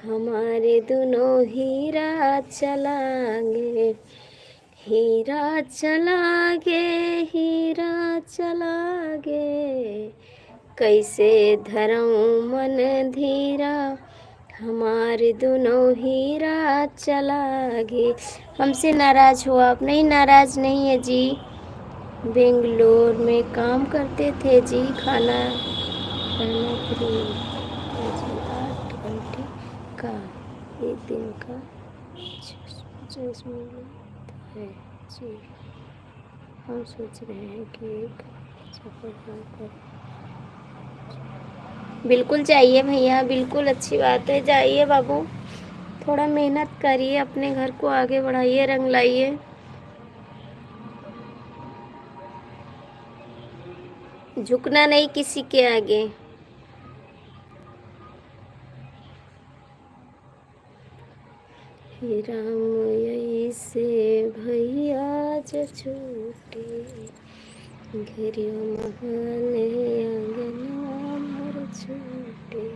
हमारे दोनों हीरा चला गे। हीरा चला गे, हीरा चला गे। कैसे धरऊँ मन धीरा, हमारे दोनों हीरा चला गे। हमसे नाराज हो आप? नहीं, नाराज नहीं है जी। बेंगलोर में काम करते थे जी, खाना रहना फ्री जी, 8 घंटे का एक दिन का 50 मिनट है जी। हम सोच रहे हैं कि एक सफर कर। बिल्कुल चाहिए भैया, बिल्कुल अच्छी बात है। जाइए बाबू, थोड़ा मेहनत करिए, अपने घर को आगे बढ़ाइए, रंग लाइए। झुकना नहीं किसी के आगे। हे राम ऐसे भैया जो छूटे, घेरियो महाने आंगनवा मोर छूटे।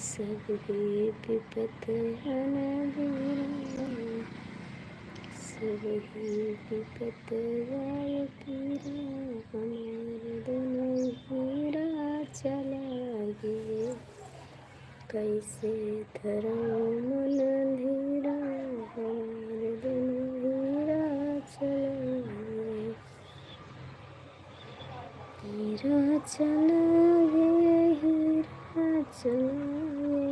सब विपत हन दूरा, सब विपत जाय पीरा, हमारे दोनों हीरा चला गे। कैसे धरऊँ मन धीरा, हमारे दोनों हीरा चला गे। हीरा चला गे, हीरा चला गे।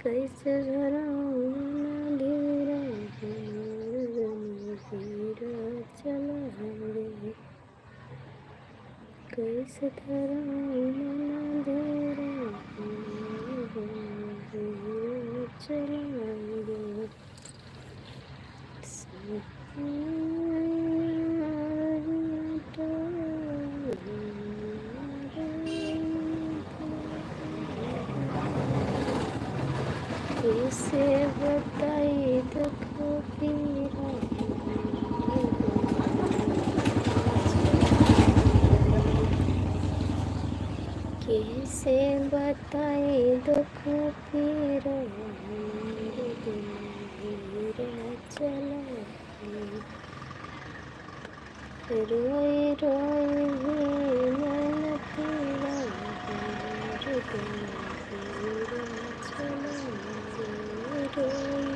कैसे धरऊँ मन धीरा, हमारे दोनों हीरा चला गे। कैसे धरऊँ मन धीरा, हमारे दोनों हीरा चला गे। कैसे बताई दुख पीरा, कैसे बताई दुख पीरा, हमारे दोनों हीरा चला गे। रोई रोई ही मन पीरा, हमारे दोनों हीरा चला गे। रोई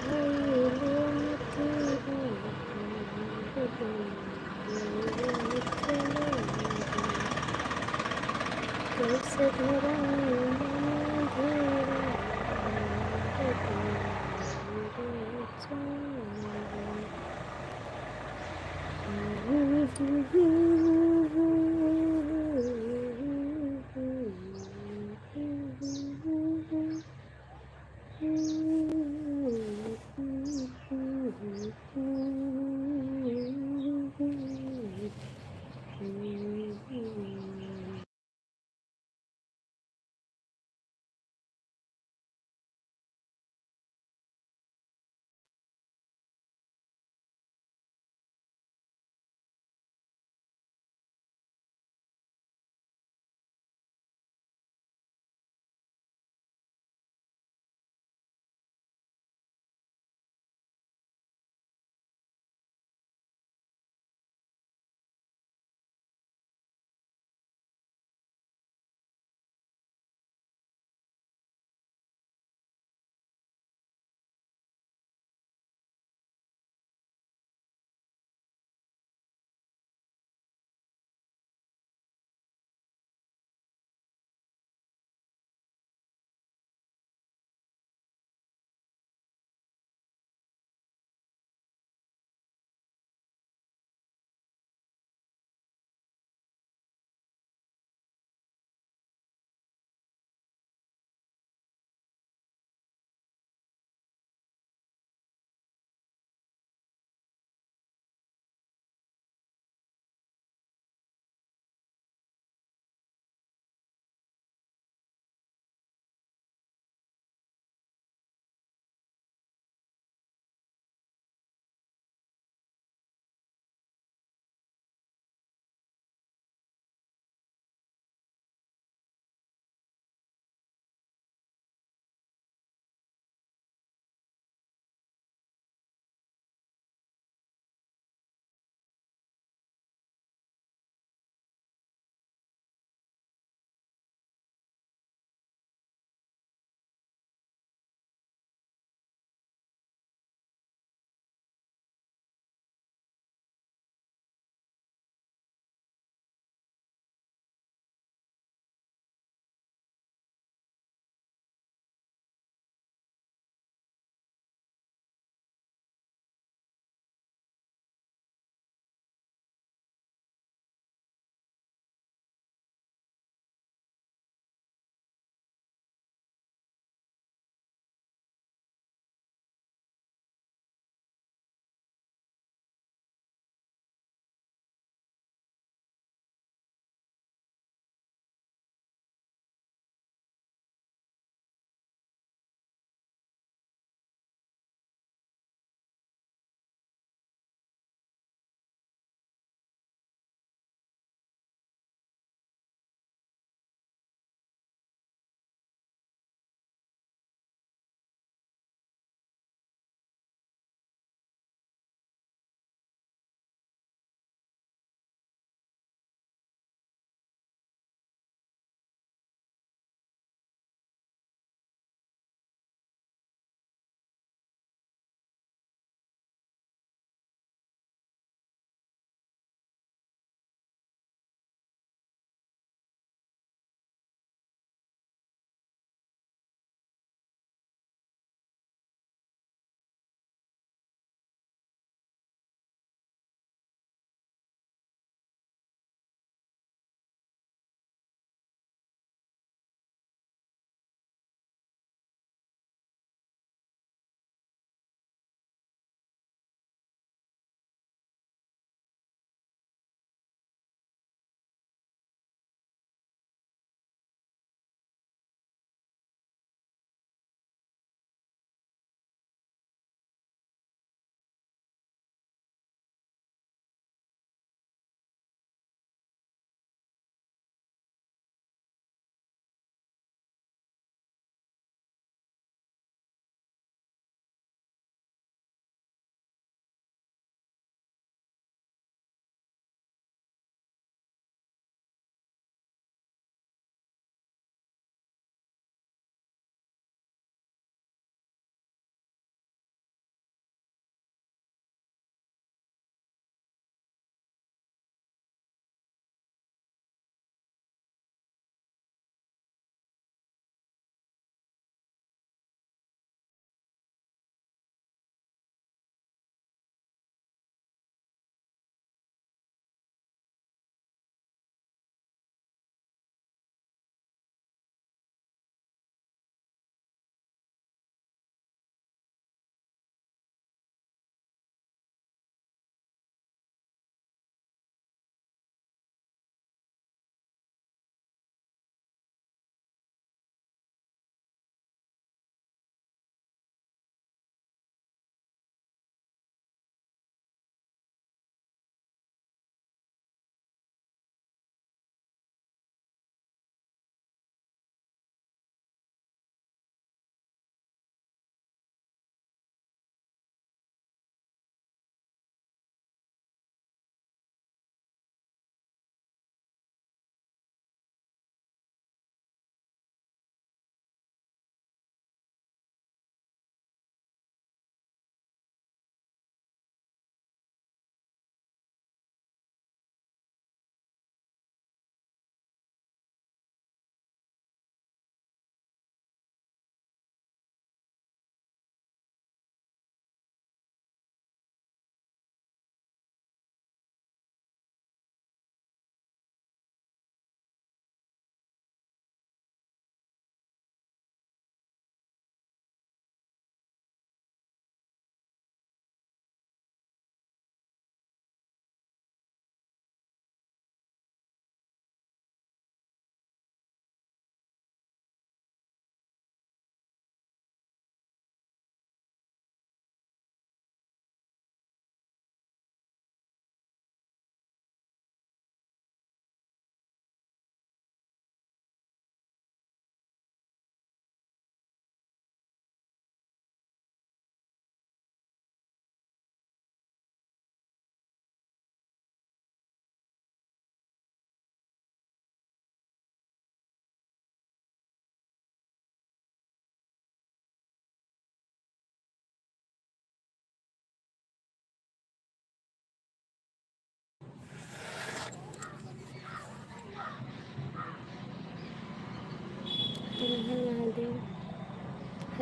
रोई मन पीरा, हमारे दोनों हीरा चला गे। कैसे धरऊँ मन धीरा, हमारे दोनों हीरा चला गे।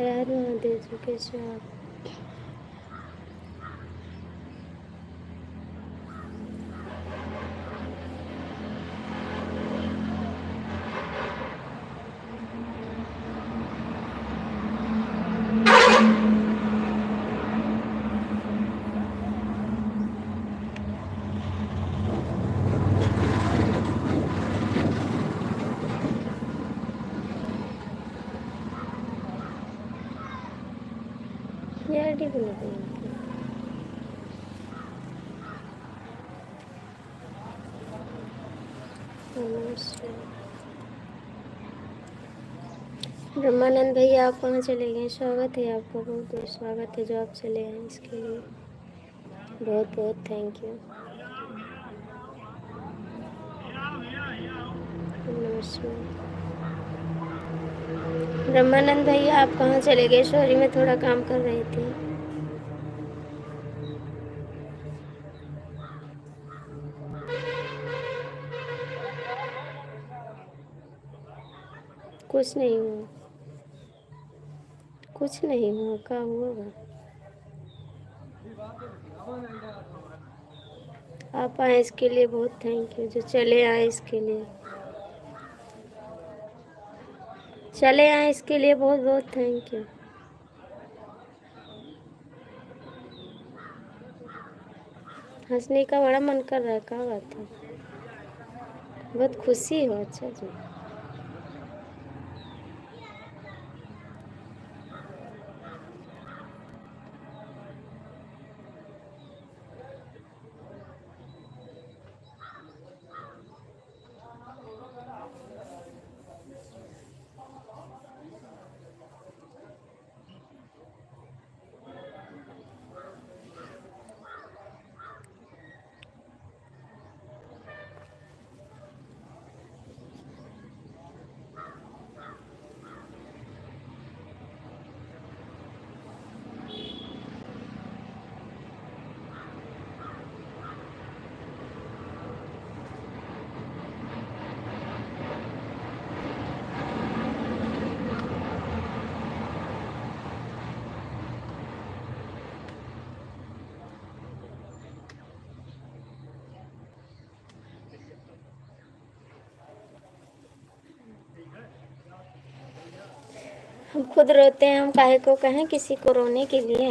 हर हर महादेव जी, कैसे हो आप? यार डी बोलो ब्रह्मानंद भैया, आप कहाँ चले गए? स्वागत है आपका, बहुत बहुत स्वागत है। जो आप चले आए इसके लिए बहुत बहुत थैंक यू। नमस्ते ब्रह्मानंद भैया, आप कहाँ चले गए? सॉरी, मैं थोड़ा काम कर रही थी। कुछ नहीं हुआ, कुछ नहीं हुआ, क्या हुआ? आप आए इसके लिए बहुत थैंक यू। जो चले आए इसके लिए, चले आए इसके लिए बहुत बहुत थैंक यू। हंसने का बड़ा मन कर रहा है, क्या बात है? बहुत खुशी हो, अच्छा जी। हम खुद रोते हैं, हम काहे को कहें किसी को रोने के लिए?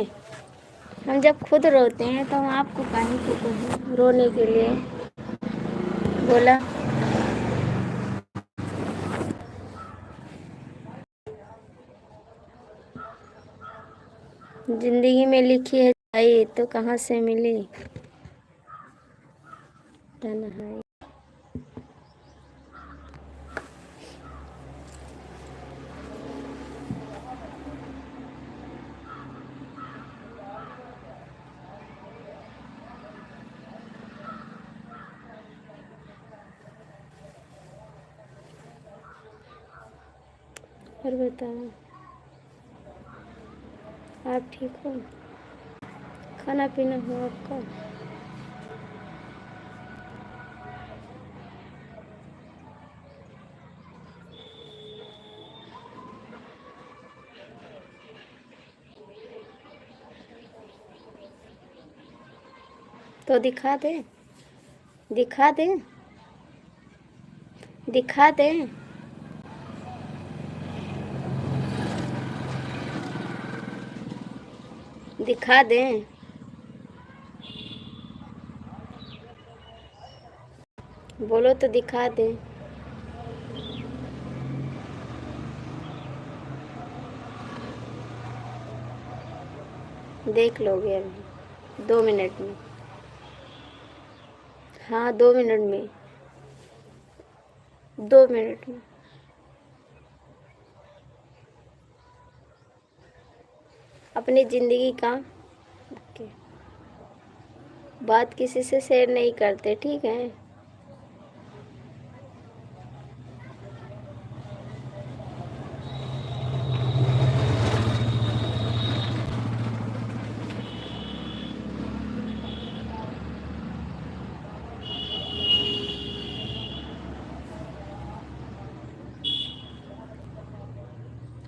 हम जब खुद रोते हैं तो हम आपको काहे को कहें रोने के लिए? बोला जिंदगी में लिखी है आई तो कहाँ से मिली तन्हाई। और बताओ, आप ठीक हो? खाना पीना हो आपका? तो दिखा दे, दिखा दे, दिखा दे। दिखा दे, बोलो तो दिखा दे। देख लोगे अभी 2 मिनट में। हाँ 2 मिनट में, 2 मिनट में। अपनी जिंदगी का ओके। बात किसी से शेयर नहीं करते, ठीक है?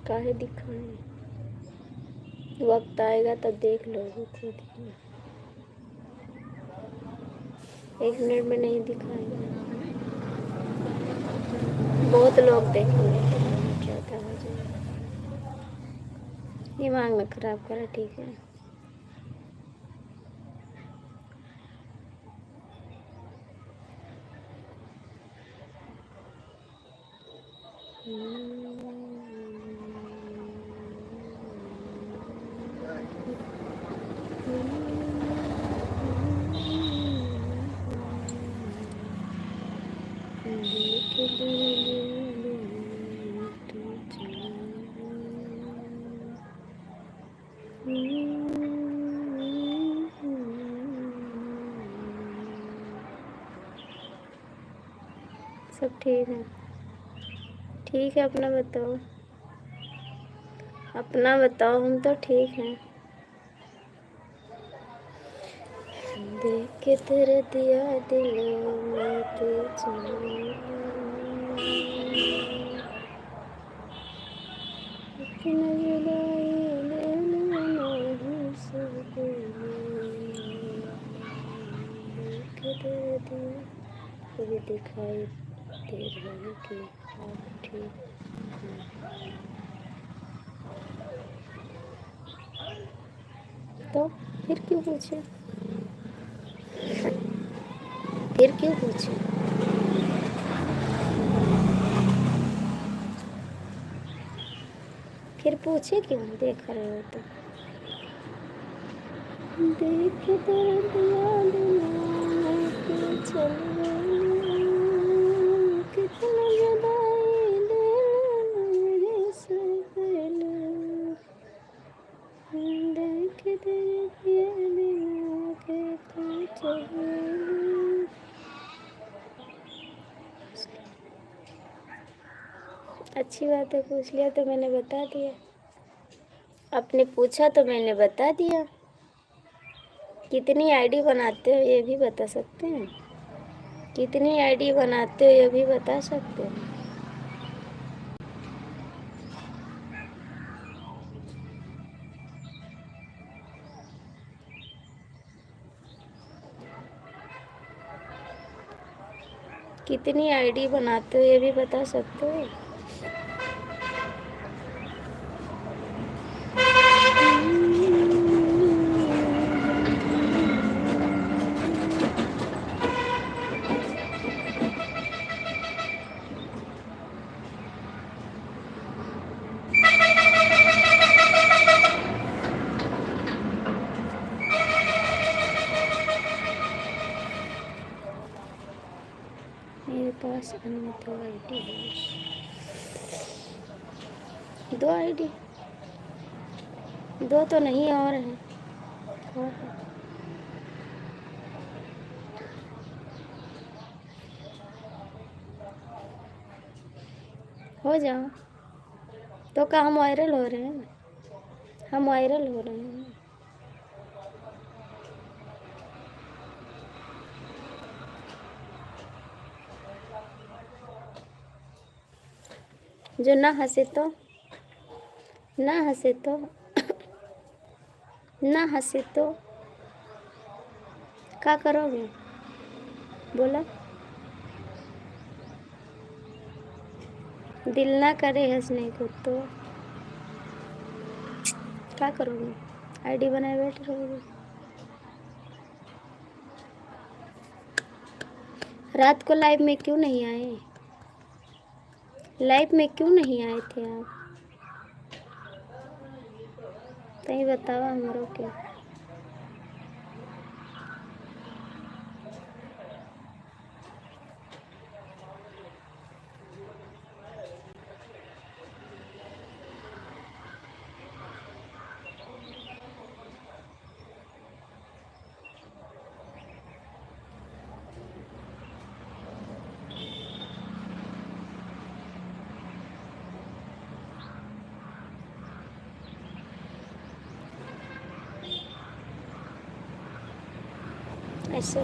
काहे दिखाएं? वक्त आएगा तब देख लोगे खुद ही। 1 मिनट में नहीं दिखाएगा, बहुत लोग देखेंगे तो क्या होता हो जाएगा। दिमाग में खराब करा, ठीक है। सब ठीक है, ठीक है। अपना बताओ, अपना बताओ। हम तो ठीक हैं। देख के तेरे दिया दिलों में तू चली कभी दिखाई दे रहा है कि आप ठीक हैं। तो फिर क्यों पूछे, फिर क्यों पूछे? फिर पूछे क्यों? देख रहे हो तो देख के तेरे दिया दिलों के चले कितना जुदाई दे मेरे से पहले देख के तेरे दिया दिलों के तू चले। अच्छी बात है, पूछ लिया तो मैंने बता दिया। आपने पूछा तो मैंने बता दिया। कितनी आईडी बनाते हो ये भी बता सकते हैं? कितनी आईडी बनाते हो ये भी बता सकते हैं? कितनी आईडी बनाते हो ये भी बता सकते हो? मेरे पास अन्य 2 आईडी है। 2 आईडी, 2 तो नहीं और हैं। और है। हो जाओ तो क्या हम वायरल हो रहे हैं? हम वायरल हो रहे हैं। जो ना हंसे तो, ना हंसे तो, ना हंसे तो क्या करोगे? बोलो। दिल ना करे हंसने को तो क्या करोगे? आईडी बनाए बैठे रहोगे। रात को लाइव में क्यों नहीं आए? लाइव में क्यों नहीं आए थे आप? कहीं बताओ हमारो क्या। ऐसे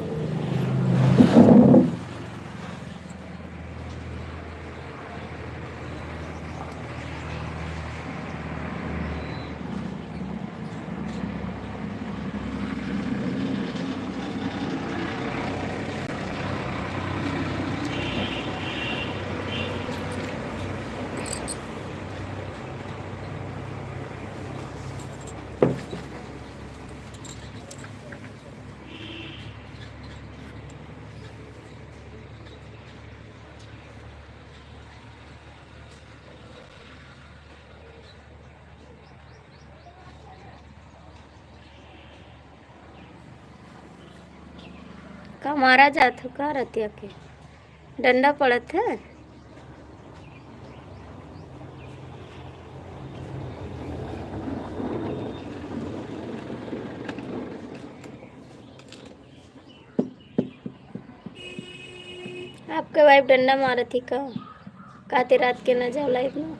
का मारा जात हो का रतिया के डंडा पड़त है। आपके वाइफ डंडा मारा थी का काते रात के न जाला इतना।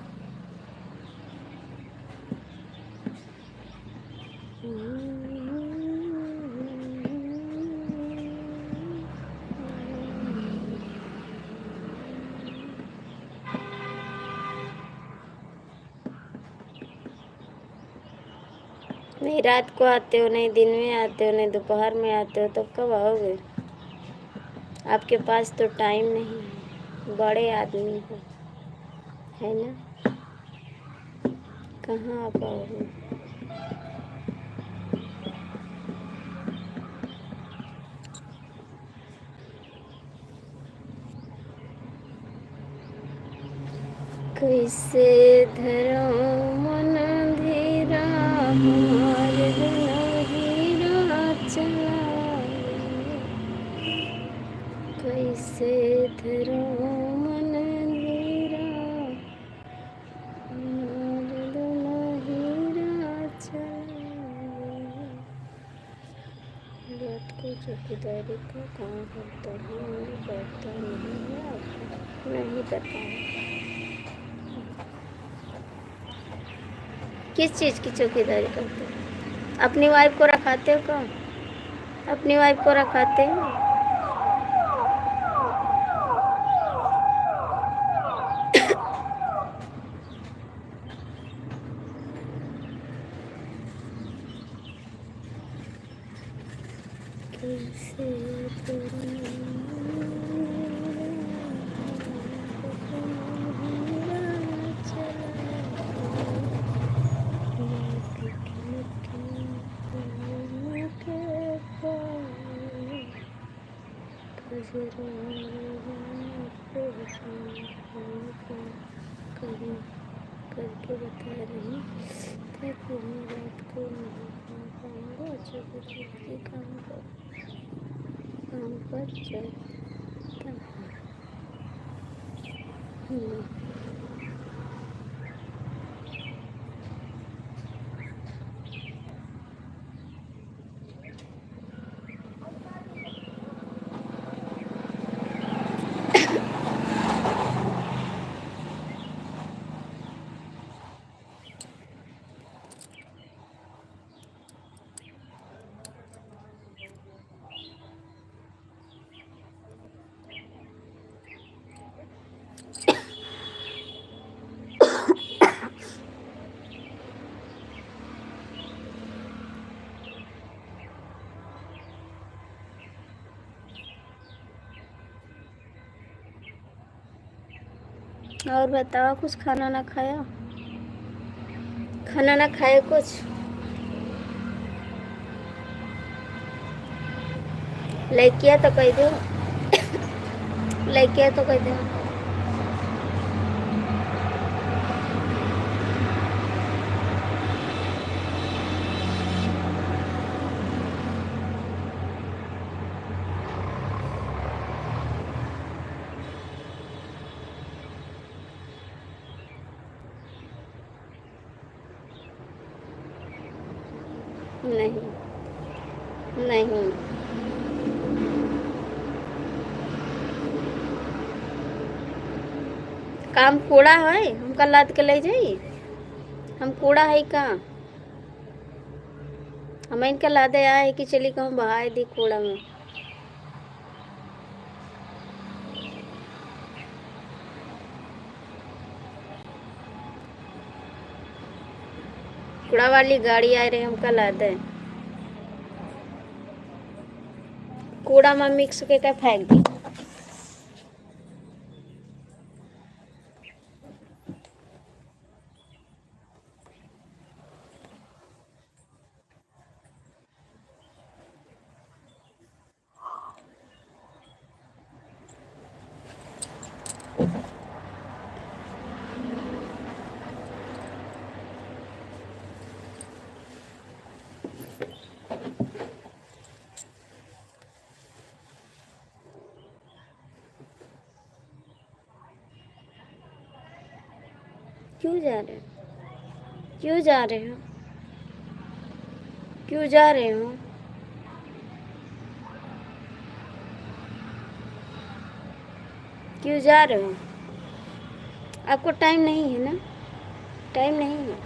नहीं रात को आते हो, नहीं दिन में आते हो, नहीं दोपहर में आते हो, तब कब आओगे? आपके पास तो टाइम नहीं है, बड़े आदमी हो, है ना? कहाँ आ पाओगे? कैसे धरो मन धीरा हमार हीरा चला, कैसे धरो मन धीरा हमार हीरा चला। रात को चौकीदारी का काम करता हूँ, करता नहीं है आपको नहीं पता है। किस चीज़ की चौकीदारी करते हो? अपनी वाइफ को रखाते हो क्या? अपनी वाइफ को रखाते हो? कैसे करके बता रही थे पूरी रात को नहीं पा पाऊंगा, जबरदस्ती काम पर चलता हूँ। और बताओ, कुछ खाना ना खाया? खाना ना खाए कुछ? लड़किया तो कह दो, लड़किया तो कह दो। नहीं नहीं, काम कूड़ा है हमका लाद के ले जाई? हम कूड़ा है का? हम इनका लादे आए कि चली कहूँ बहाए दी कूड़ा में। कूड़ा वाली गाड़ी आ रही हमका लादे, कूड़ा में मिक्स के क्या फेंक दी। क्यों जा रहे हो? क्यों जा रहे हो? क्यों जा रहे हो? क्यों जा रहे हो? आपको टाइम नहीं है ना? टाइम नहीं है?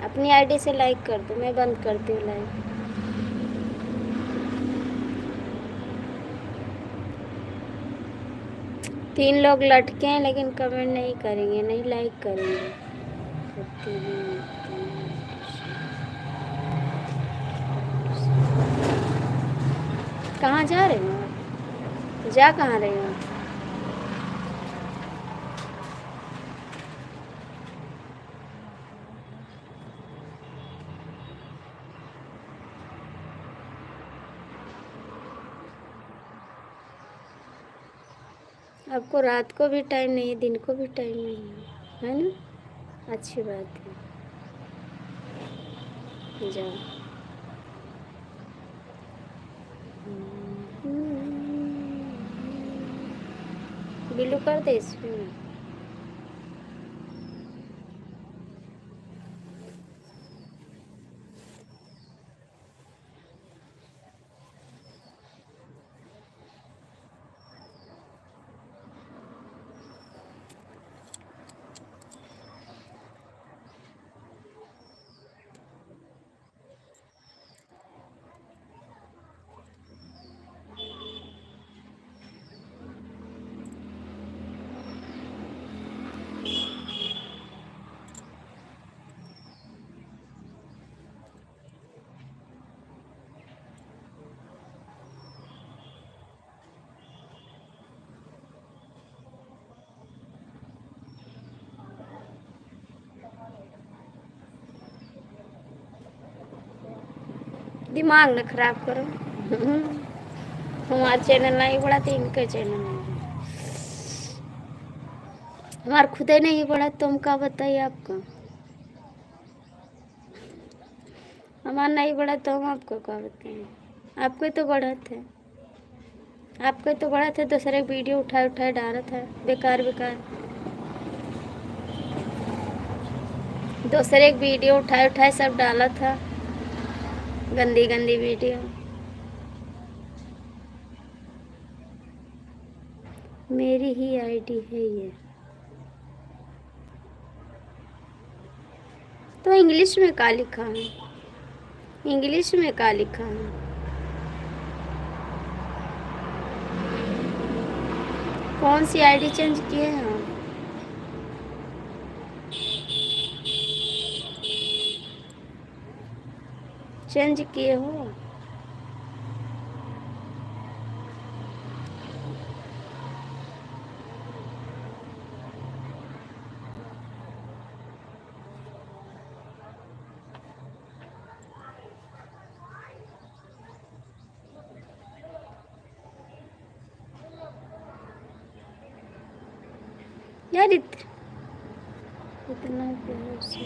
अपनी आईडी से लाइक कर दो, मैं बंद करती हूँ लाइक। तीन लोग लटके हैं लेकिन कमेंट नहीं करेंगे, नहीं लाइक करेंगे। कहाँ जा रहे हो आप? जा कहाँ रहे हो? आपको रात को भी टाइम नहीं है, दिन को भी टाइम नहीं है ना? अच्छी बात है, जाओ। बिल्लू कर दे इसमें। दिमाग न खराब करो। हमारा चैनल नहीं बढ़ा तो इनका चैनल नहीं, हमारा खुद ही नहीं बढ़ा तो हम क्या बताइए आपको? हमारा नहीं बढ़ा तो हम आपको क्या बताएं? आपको तो बढ़ा थे, आपको तो बढ़ा थे। दूसरे वीडियो उठाए उठाए डाला था, बेकार बेकार। दूसरे वीडियो उठाए उठाए सब डाला था, गंदी गंदी वीडियो। मेरी ही आईडी है ये। तो इंग्लिश में क्या लिखा है? इंग्लिश में क्या लिखा है? कौन सी आईडी चेंज किए हैं आप? चेंज किए हो? यार इतना प्यार से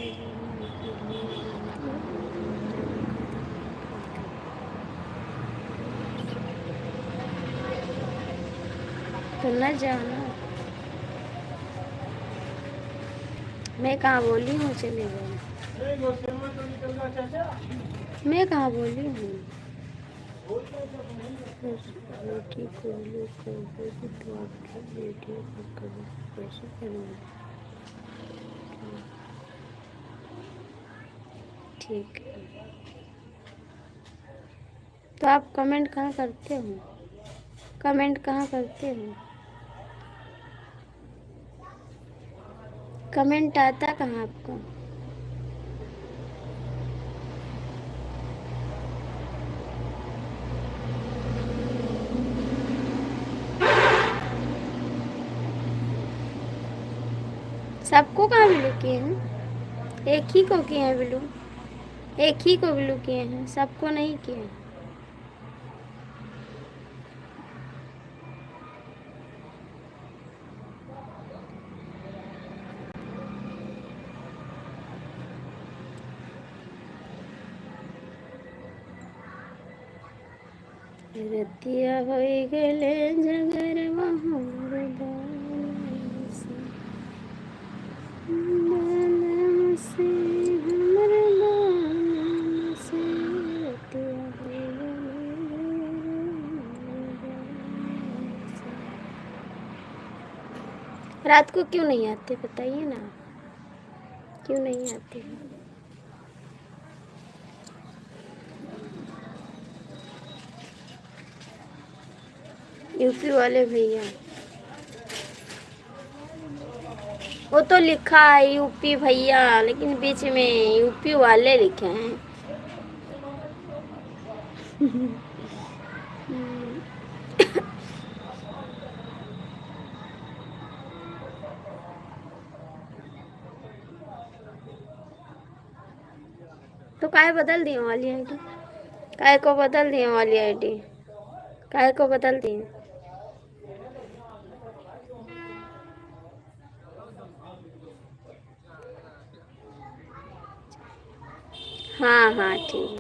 तो न जाना। मैं कहाँ बोली हूँ चले जाओ? मैं कहाँ बोली हूँ? बेटी को लेकर तो आपकी बेटी को कभी कैसे करूँगी? ठीक है, तो आप कमेंट कहाँ करते हो? कमेंट कहाँ करते हो? कमेंट आता कहाँ आपको? सबको कहाँ ब्लू किए हैं? एक ही को किए हैं ब्लू, एक ही को ब्लू किए हैं, सबको नहीं किए हैं। रतिया हो गले जगर बालम से हमर बालम से रतिया हो रात को क्यों नहीं आते बताइए ना, क्यों नहीं आते? यूपी वाले भैया, वो तो लिखा है यूपी भैया, लेकिन बीच में यूपी वाले लिखे हैं। तो काय बदल दिए वाली आईडी, काय को बदल दिए वाली आईडी, काय को बदल दिए? हाँ हाँ ठीक,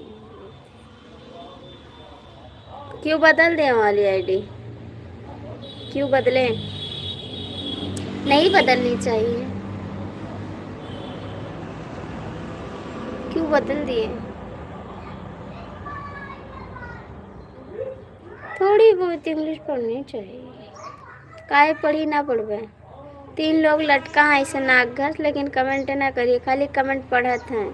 क्यों बदल दें वाली आईडी, क्यों बदले? नहीं बदलनी चाहिए, क्यों बदल दिए? थोड़ी बहुत इंग्लिश पढ़नी चाहिए, काहे पढ़ी ना पढ़बे। 3 लोग लटका है ऐसे नाक घस, लेकिन कमेंट ना करिए, खाली कमेंट पढ़त हैं।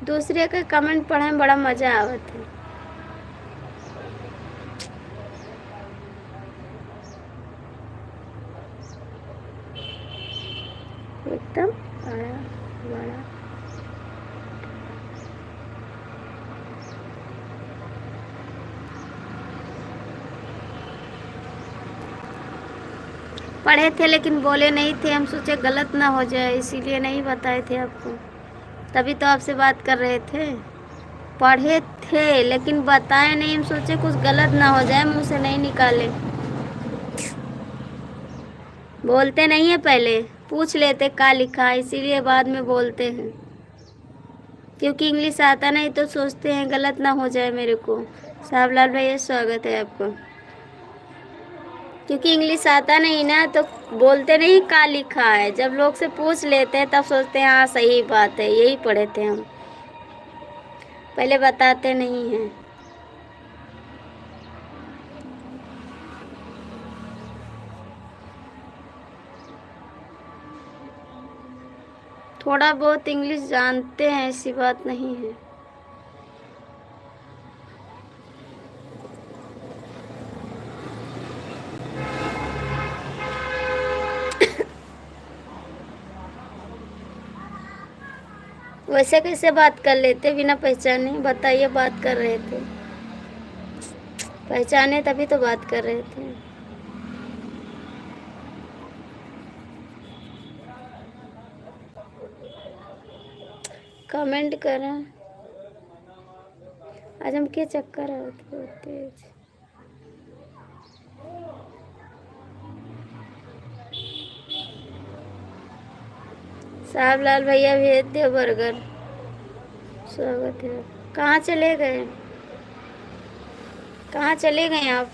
दूसरे के कमेंट पढ़े में बड़ा मजा आवत है। एकदम बड़ा बड़ा पढ़े थे लेकिन बोले नहीं थे, हम सोचे गलत ना हो जाए, इसीलिए नहीं बताए थे आपको, तभी तो आपसे बात कर रहे थे। पढ़े थे लेकिन बताए नहीं, हम सोचे कुछ गलत ना हो जाए, मुंह से नहीं निकाले। बोलते नहीं है, पहले पूछ लेते क्या लिखा, इसीलिए बाद में बोलते हैं, क्योंकि इंग्लिश आता नहीं तो सोचते हैं गलत ना हो जाए मेरे को। साहबलाल भैया स्वागत है आपको। क्योंकि इंग्लिश आता नहीं ना तो बोलते नहीं क्या लिखा है, जब लोग से पूछ लेते हैं तब सोचते हैं हाँ सही बात है, यही पढ़े थे हम, पहले बताते नहीं हैं। थोड़ा बहुत इंग्लिश जानते हैं, ऐसी बात नहीं है। वैसे कैसे बात कर लेते बिना पहचाने, बताइए, बात कर रहे थे, पहचाने तभी तो बात कर रहे थे। कमेंट करें, आज हम के चक्कर होते। साहबलाल भैया भेज दे बर्गर, स्वागत है। कहाँ चले गए, कहाँ चले गए आप?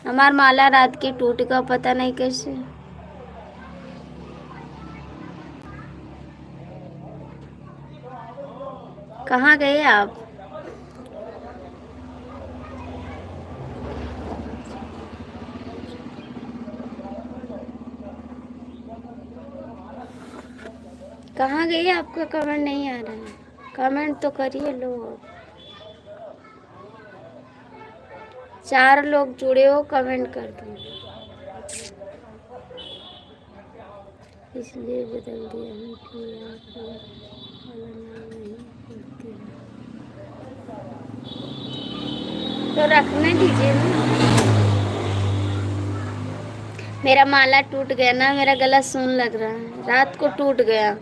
हमार माला रात की टूट का पता नहीं कैसे। कहाँ गए आप? कहाँ गए? आपका कमेंट नहीं आ रहा है, कमेंट तो करिए लो। 4 लोग जुड़े हो, कमेंट कर दो, इसलिए बदल दिया हूँ कि आप वाला नाम नहीं करती हैं। तो रखने दीजिए ना। मेरा माला टूट गया ना, मेरा गला सुन लग रहा है, रात को टूट गया।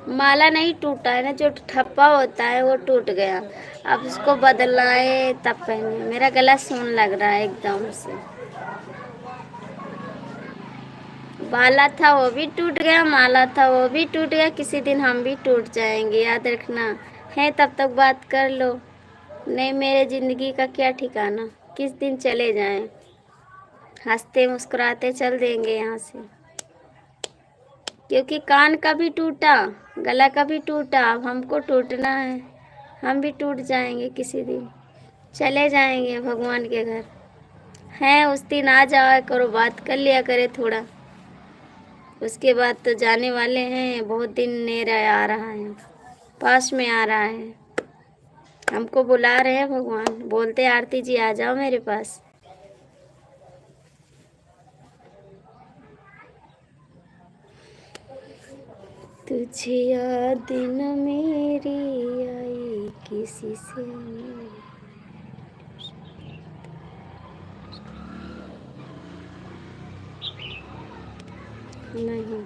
माला नहीं टूटा है ना, जो ठप्पा होता है वो टूट गया, अब उसको बदलाए तब पहने, मेरा गला सुन लग रहा है एकदम से। बाला था वो भी टूट गया, माला था वो भी टूट गया, किसी दिन हम भी टूट जाएंगे, याद रखना है। तब तक बात कर लो, नहीं मेरे ज़िंदगी का क्या ठिकाना, किस दिन चले जाएं, हंसते मुस्कुराते चल देंगे यहाँ से। क्योंकि कान का भी टूटा, गला का भी टूटा, अब हमको टूटना है। हम भी टूट जाएंगे किसी दिन, चले जाएंगे भगवान के घर। हैं उस दिन आ जाया करो, बात कर लिया करे थोड़ा। उसके बाद तो जाने वाले हैं, बहुत दिन नेरा आ रहा है, पास में आ रहा है। हमको बुला रहे हैं भगवान, बोलते आरती जी आ जाओ मेरे पास। तुझे याद न मेरी आई किसी से नहीं।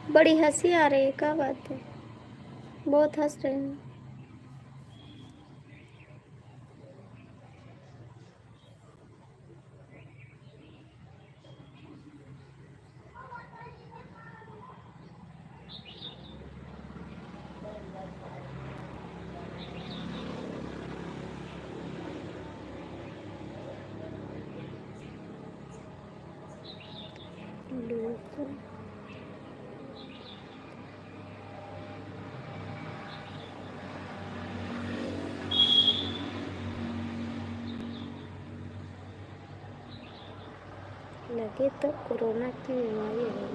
बड़ी हंसी आ रही है, क्या बात है? बहुत हंस रहे हैं। लोग लगे तो कोरोना की बीमारी है।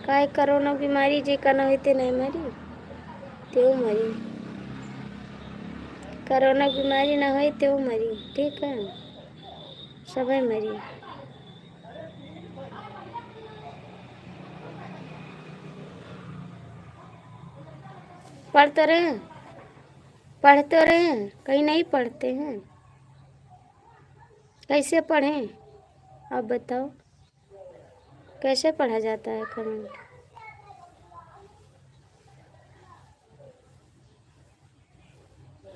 काय कोरोना बीमारी जे का न होते नहीं मरी, त्यों मरी। कोरोना बीमारी न हो त्यों मरी, ठीक है, सभी मरी। पढ़ तो रहे हैं, पढ़ तो रहे हैं, कहीं नहीं पढ़ते हैं। कैसे पढ़ें आप बताओ, कैसे पढ़ा जाता है कमेंट?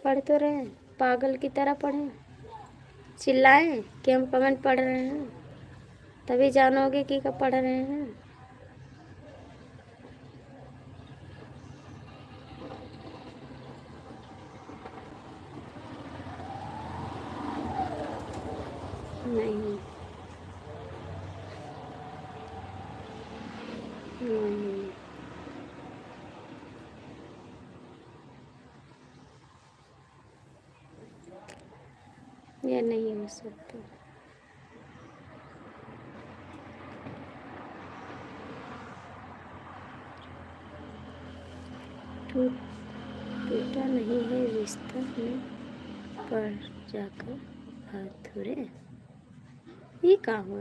पढ़ तो रहे हैं, पागल की तरह पढ़ें, चिल्लाएं कि हम कमेंट पढ़ रहे हैं, तभी जानोगे कि कब पढ़ रहे हैं। नहीं नहीं, ये नहीं हो सकता। टूटा नहीं है रिश्ता में पड़ जाकर अधूरे। ये का हुआ,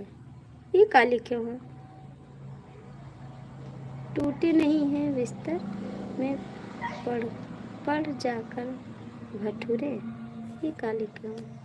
ये का लिखे हुआ? टूटे नहीं है बिस्तर में पड़ पड़ जाकर भटूरे, ये का लिखे हुआ?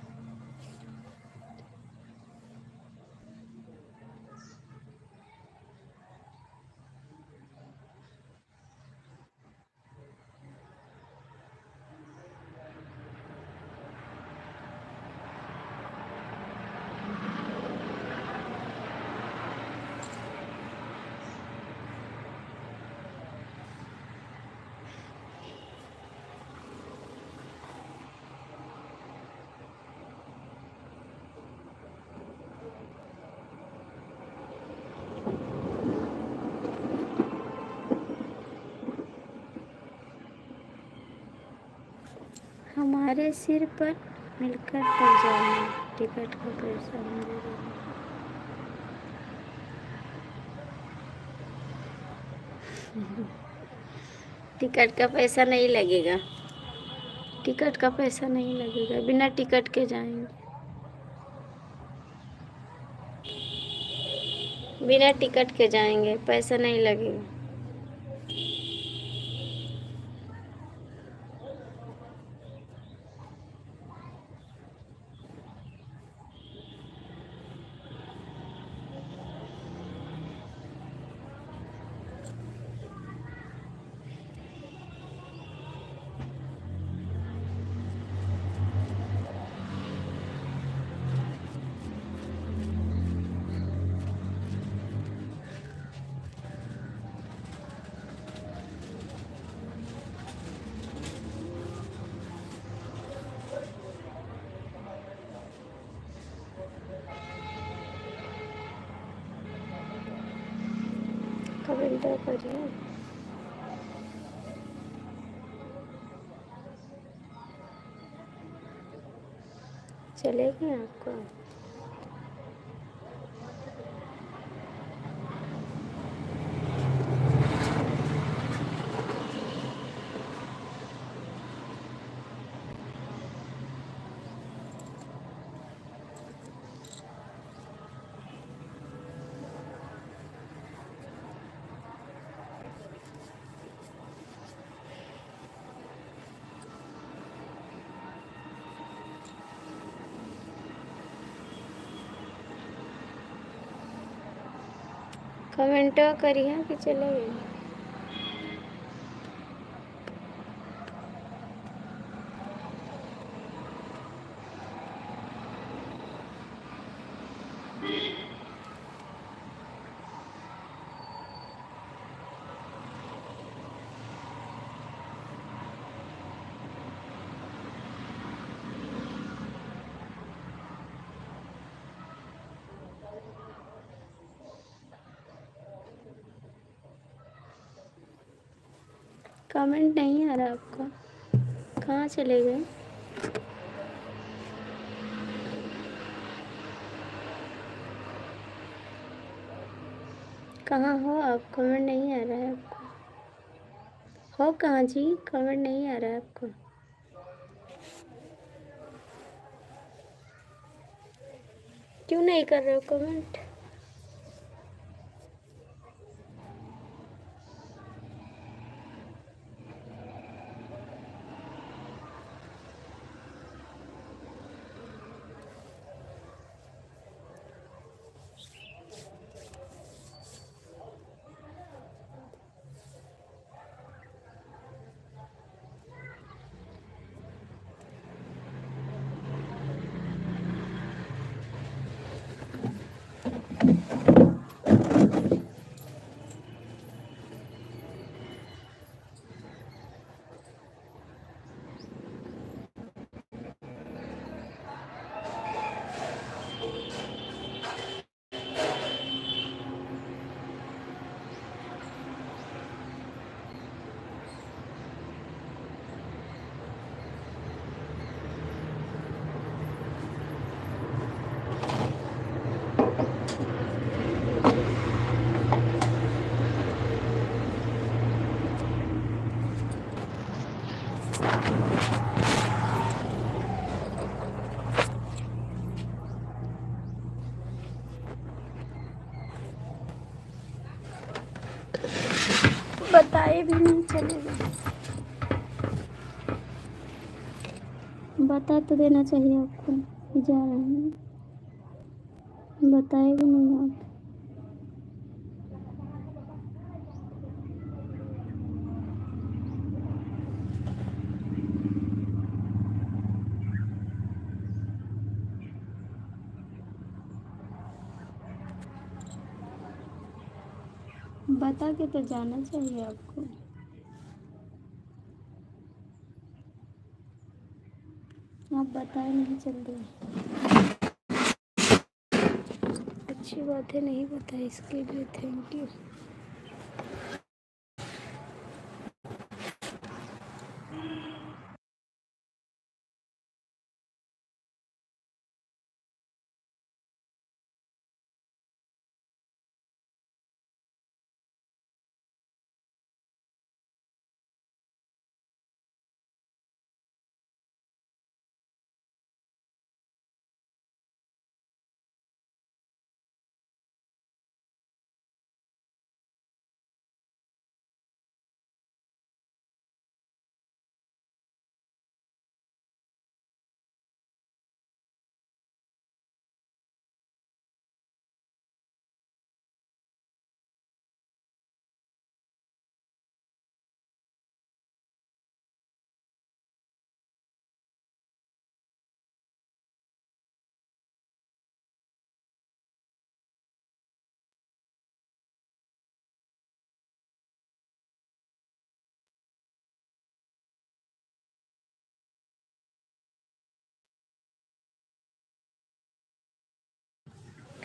हमारे सिर पर मिलकर तब जाना, टिकट का पैसा हम दे देंगे। टिकट का पैसा नहीं लगेगा, टिकट का पैसा नहीं लगेगा, बिना टिकट के जाएंगे, बिना टिकट के जाएंगे, पैसा नहीं लगेगा। कमेंट तो करिए। चलेगी आपको? कमेंट करिए कि चलेगी। कमेंट नहीं आ रहा आपका, कहाँ चले गए? कहाँ हो आप? कमेंट नहीं आ रहा है आपको। हो कहाँ जी? कमेंट नहीं आ रहा है आपको। क्यों नहीं कर रहे हो कमेंट? बताए भी नहीं चले गए। बता तो देना चाहिए आपको कि जा रहे हैं, बताए भी नहीं आप। बता के तो जाना चाहिए आपको। आप बताए नहीं जल्दी। अच्छी बात है, नहीं बताए इसके लिए थैंक यू।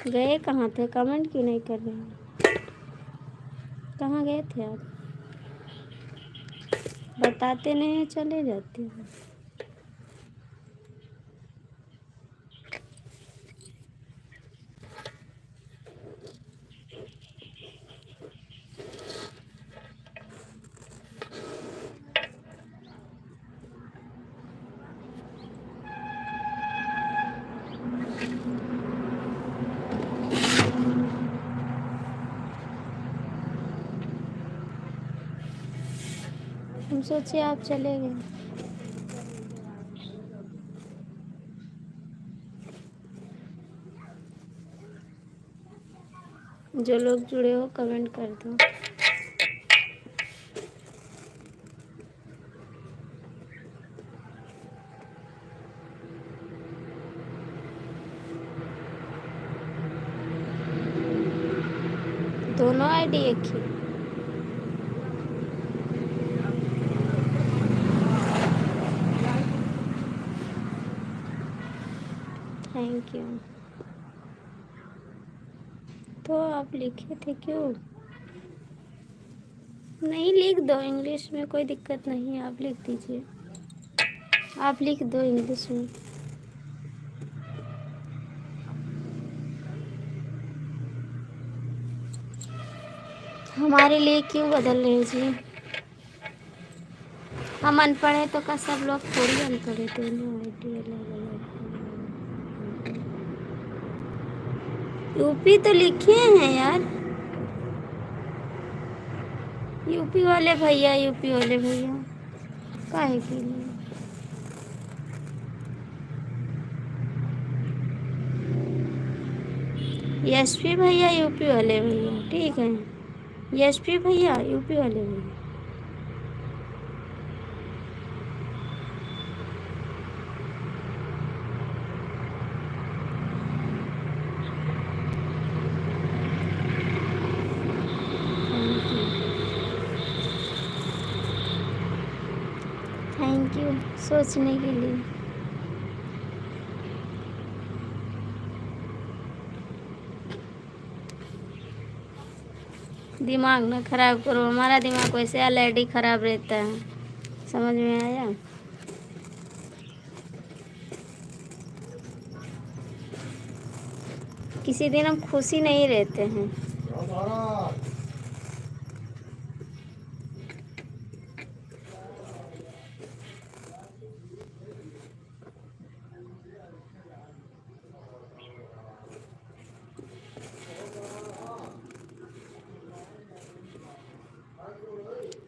गए कहाँ थे? कमेंट क्यों नहीं कर रहे हैं? कहाँ गए थे आप? बताते नहीं हैं, चले जाते हैं। हम सोचे आप चले गए। जो लोग जुड़े हो कमेंट कर दो। दोनों आईडी एक ही। Thank you. तो आप लिखे थे क्यों? नहीं, लिख दो, इंग्लिश में कोई दिक्कत नहीं है, आप लिख दीजिए। आप लिख दो इंग्लिश में। हमारे लिए क्यों बदल रहे जी? हम अनपढ़ हैं तो का सब लोग थोड़ी अनपढ़ है। दोनों आईडी अलग अलग। यूपी तो लिखे हैं यार। यूपी वाले भैया, यूपी वाले भैया काहे के लिए? एसपी भैया, यूपी वाले भैया, ठीक है। एसपी भैया, यूपी वाले भैया। थैंक यू सोचने के लिए। दिमाग ना खराब करो, हमारा दिमाग वैसे ऑलरेडी खराब रहता है। समझ में आया? किसी दिन हम खुशी नहीं रहते हैं।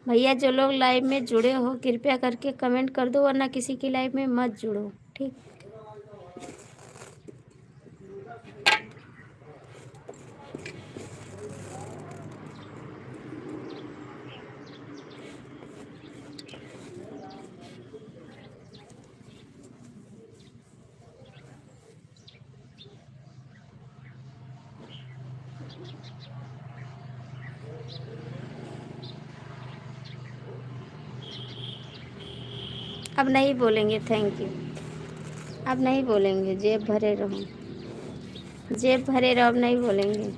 भैया जो लोग लाइव में जुड़े हो कृपया करके कमेंट कर दो, वरना किसी की लाइव में मत जुड़ो, ठीक? अब नहीं बोलेंगे थैंक यू। अब नहीं बोलेंगे, जेब भरे रहो, जेब भरे रहो, अब नहीं बोलेंगे।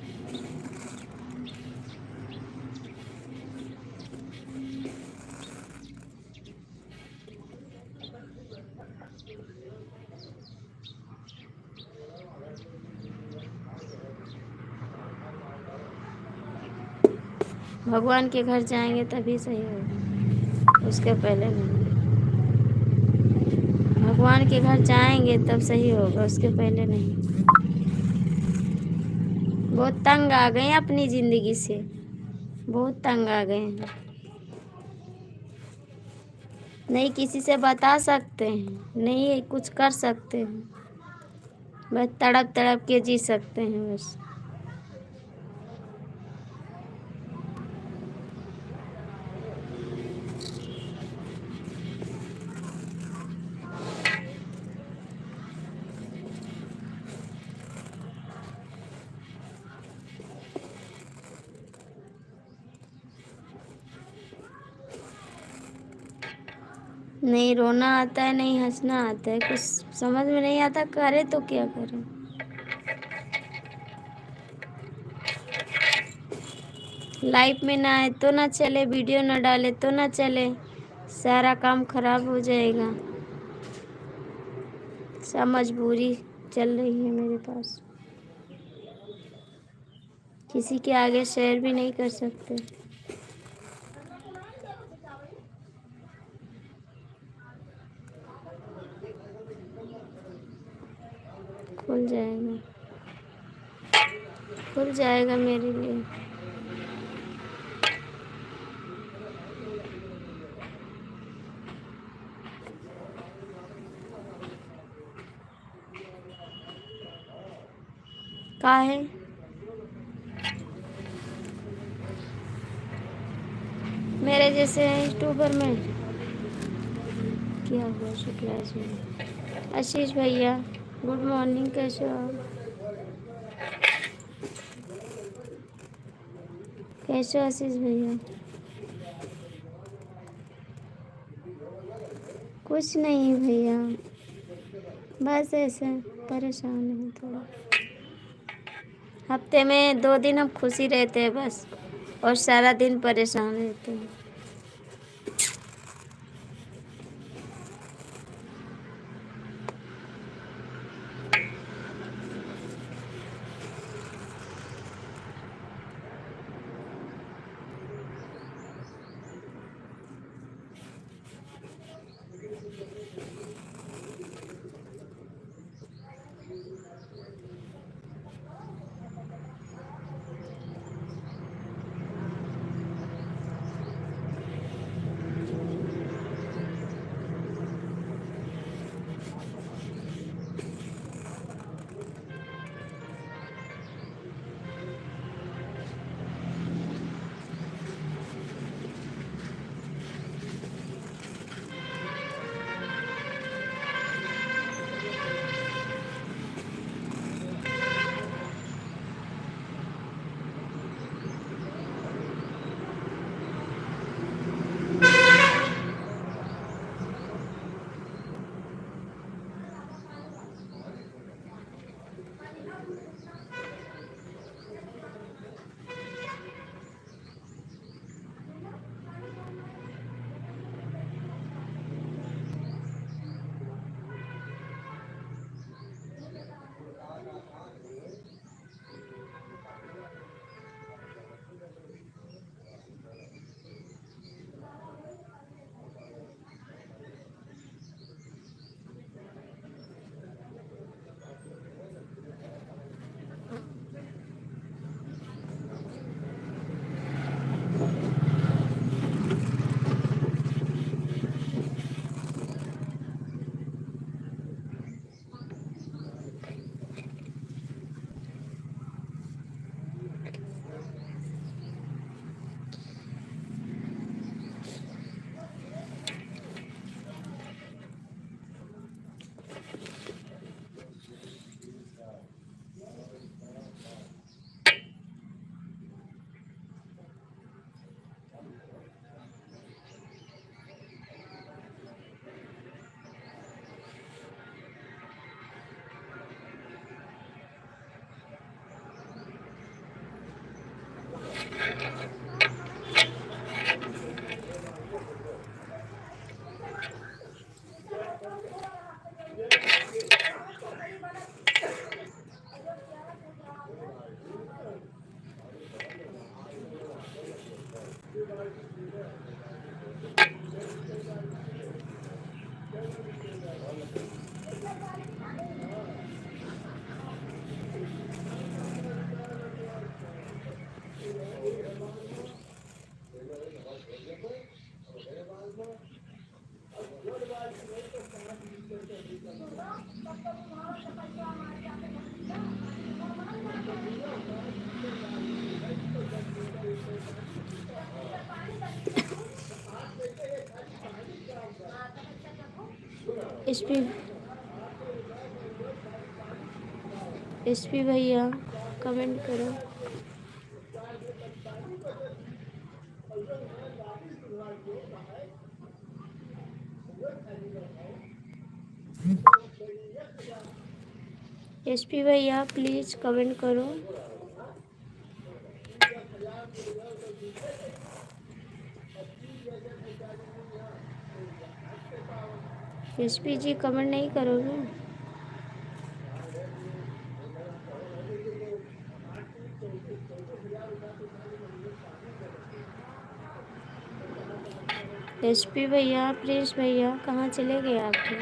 भगवान के घर जाएंगे तभी सही होगा, उसके पहले नहीं। भगवान के घर जाएंगे तब सही होगा, उसके पहले नहीं। बहुत तंग आ गए हैं अपनी ज़िंदगी से, बहुत तंग आ गए हैं। नहीं किसी से बता सकते हैं, नहीं कुछ कर सकते हैं, बस तड़प तड़प के जी सकते हैं बस। नहीं रोना आता है, नहीं हंसना आता है, कुछ समझ में नहीं आता, करे तो क्या करें। लाइफ में ना आए तो ना चले, वीडियो ना डाले तो ना चले, सारा काम खराब हो जाएगा। सब मजबूरी चल रही है मेरे पास, किसी के आगे शेयर भी नहीं कर सकते। खुल जाएगा, खुल जाएगा मेरे लिए। का है मेरे जैसे यूट्यूबर में क्या हुआ? शुक्ला जी, आशीष भैया गुड मॉर्निंग, कैसे हो आप? कैसे हो आशीष भैया? कुछ नहीं भैया, बस ऐसे परेशान है थोड़ा। हफ्ते में 2 दिन हम खुशी रहते हैं बस, और सारा दिन परेशान रहते हैं। एसपी भैया कमेंट करो। एसपी भैया प्लीज कमेंट करो। एसपी जी कमेंट नहीं करोगे? एसपी भैया, प्रिंस भैया कहाँ चले गए आप तो?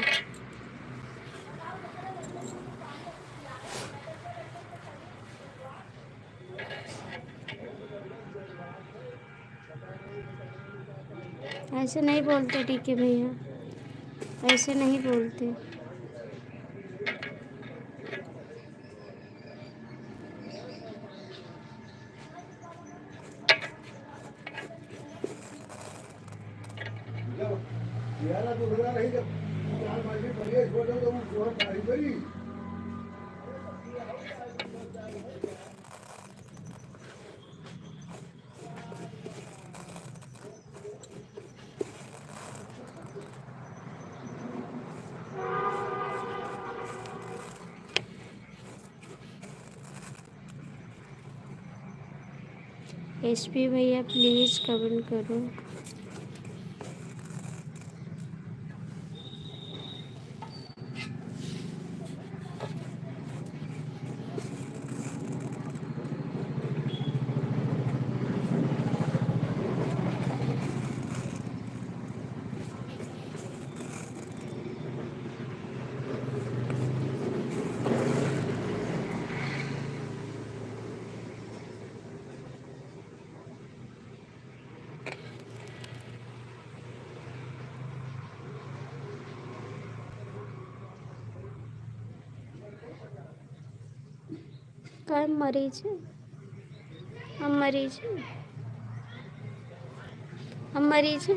ऐसे नहीं बोलते टीके भैया, ऐसे नहीं बोलते। एसपी भैया प्लीज़ कमेंट करो। क्या मरीज है? हम मरीज हैं, हम मरीज हैं,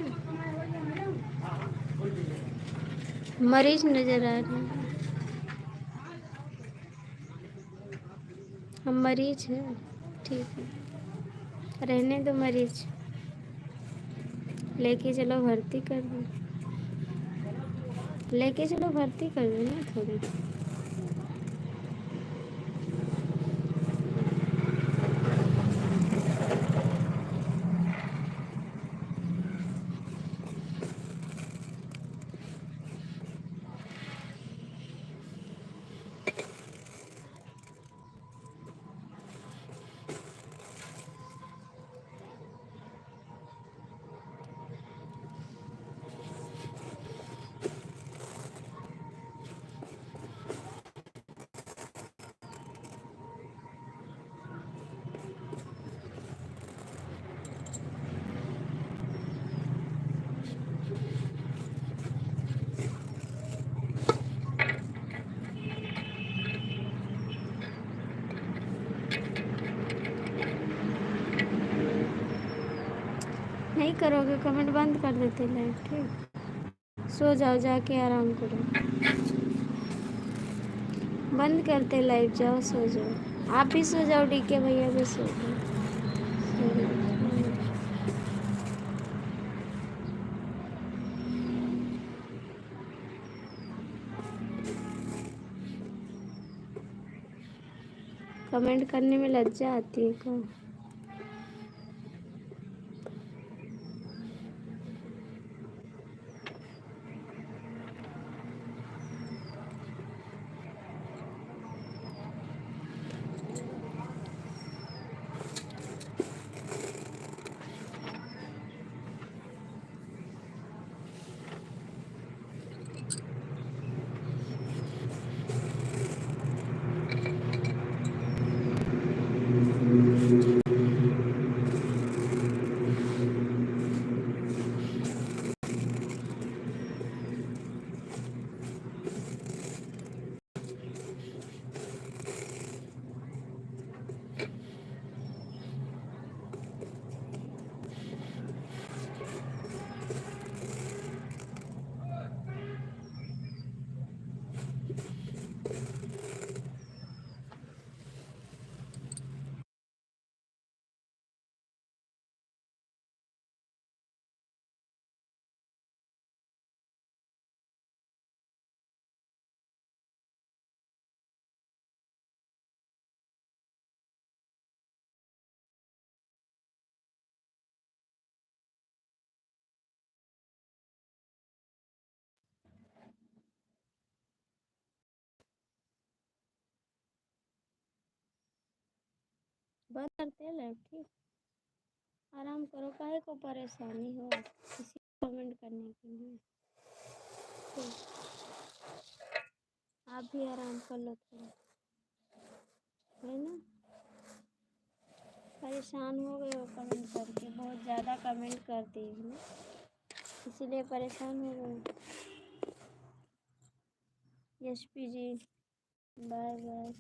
मरीज नज़र आ रहे हैं, हम मरीज हैं। ठीक है, रहने दो मरीज, लेके चलो भर्ती कर दो, लेके चलो भर्ती कर दो ना थोड़ी। नहीं करोगे कमेंट बंद कर देते लाइव। ठीक, सो जाओ, जाके आराम करो, बंद करते लाइव, जाओ सो जाओ। आप भी सो जाओ, डीके भैया भी सो जाओ। कमेंट करने में लज्जा आती है क्या? बंद करते हैं लाइव। ठीक, आराम करो, काहे को परेशानी हो किसी कमेंट करने के लिए। ठीक, आप भी आराम कर लो थोड़ा, है ना। परेशान हो गए हो कमेंट करके, बहुत ज़्यादा कमेंट करती हो ना, इसीलिए परेशान हो गए। यशपी जी बाय बाय।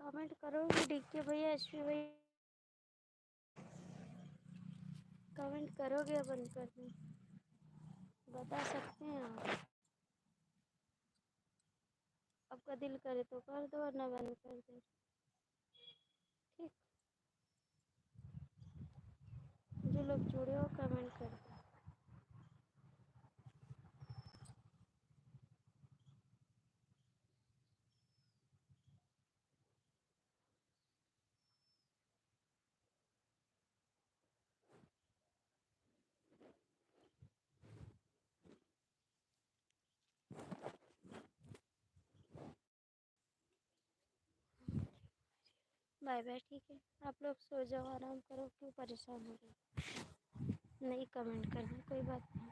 कमेंट करोगे डीके भैया, एचपी भैया, कमेंट करोगे बंद करने, बता सकते हैं आप। आपका दिल करे तो कर दो, वरना बंद कर दो। ठीक, जो लोग जुड़े हो कमेंट कर दो। Bye bye. ठीक है, आप लोग सो जाओ, आराम करो, क्यों परेशान हो रहे हो। नहीं कमेंट करना, कोई बात नहीं।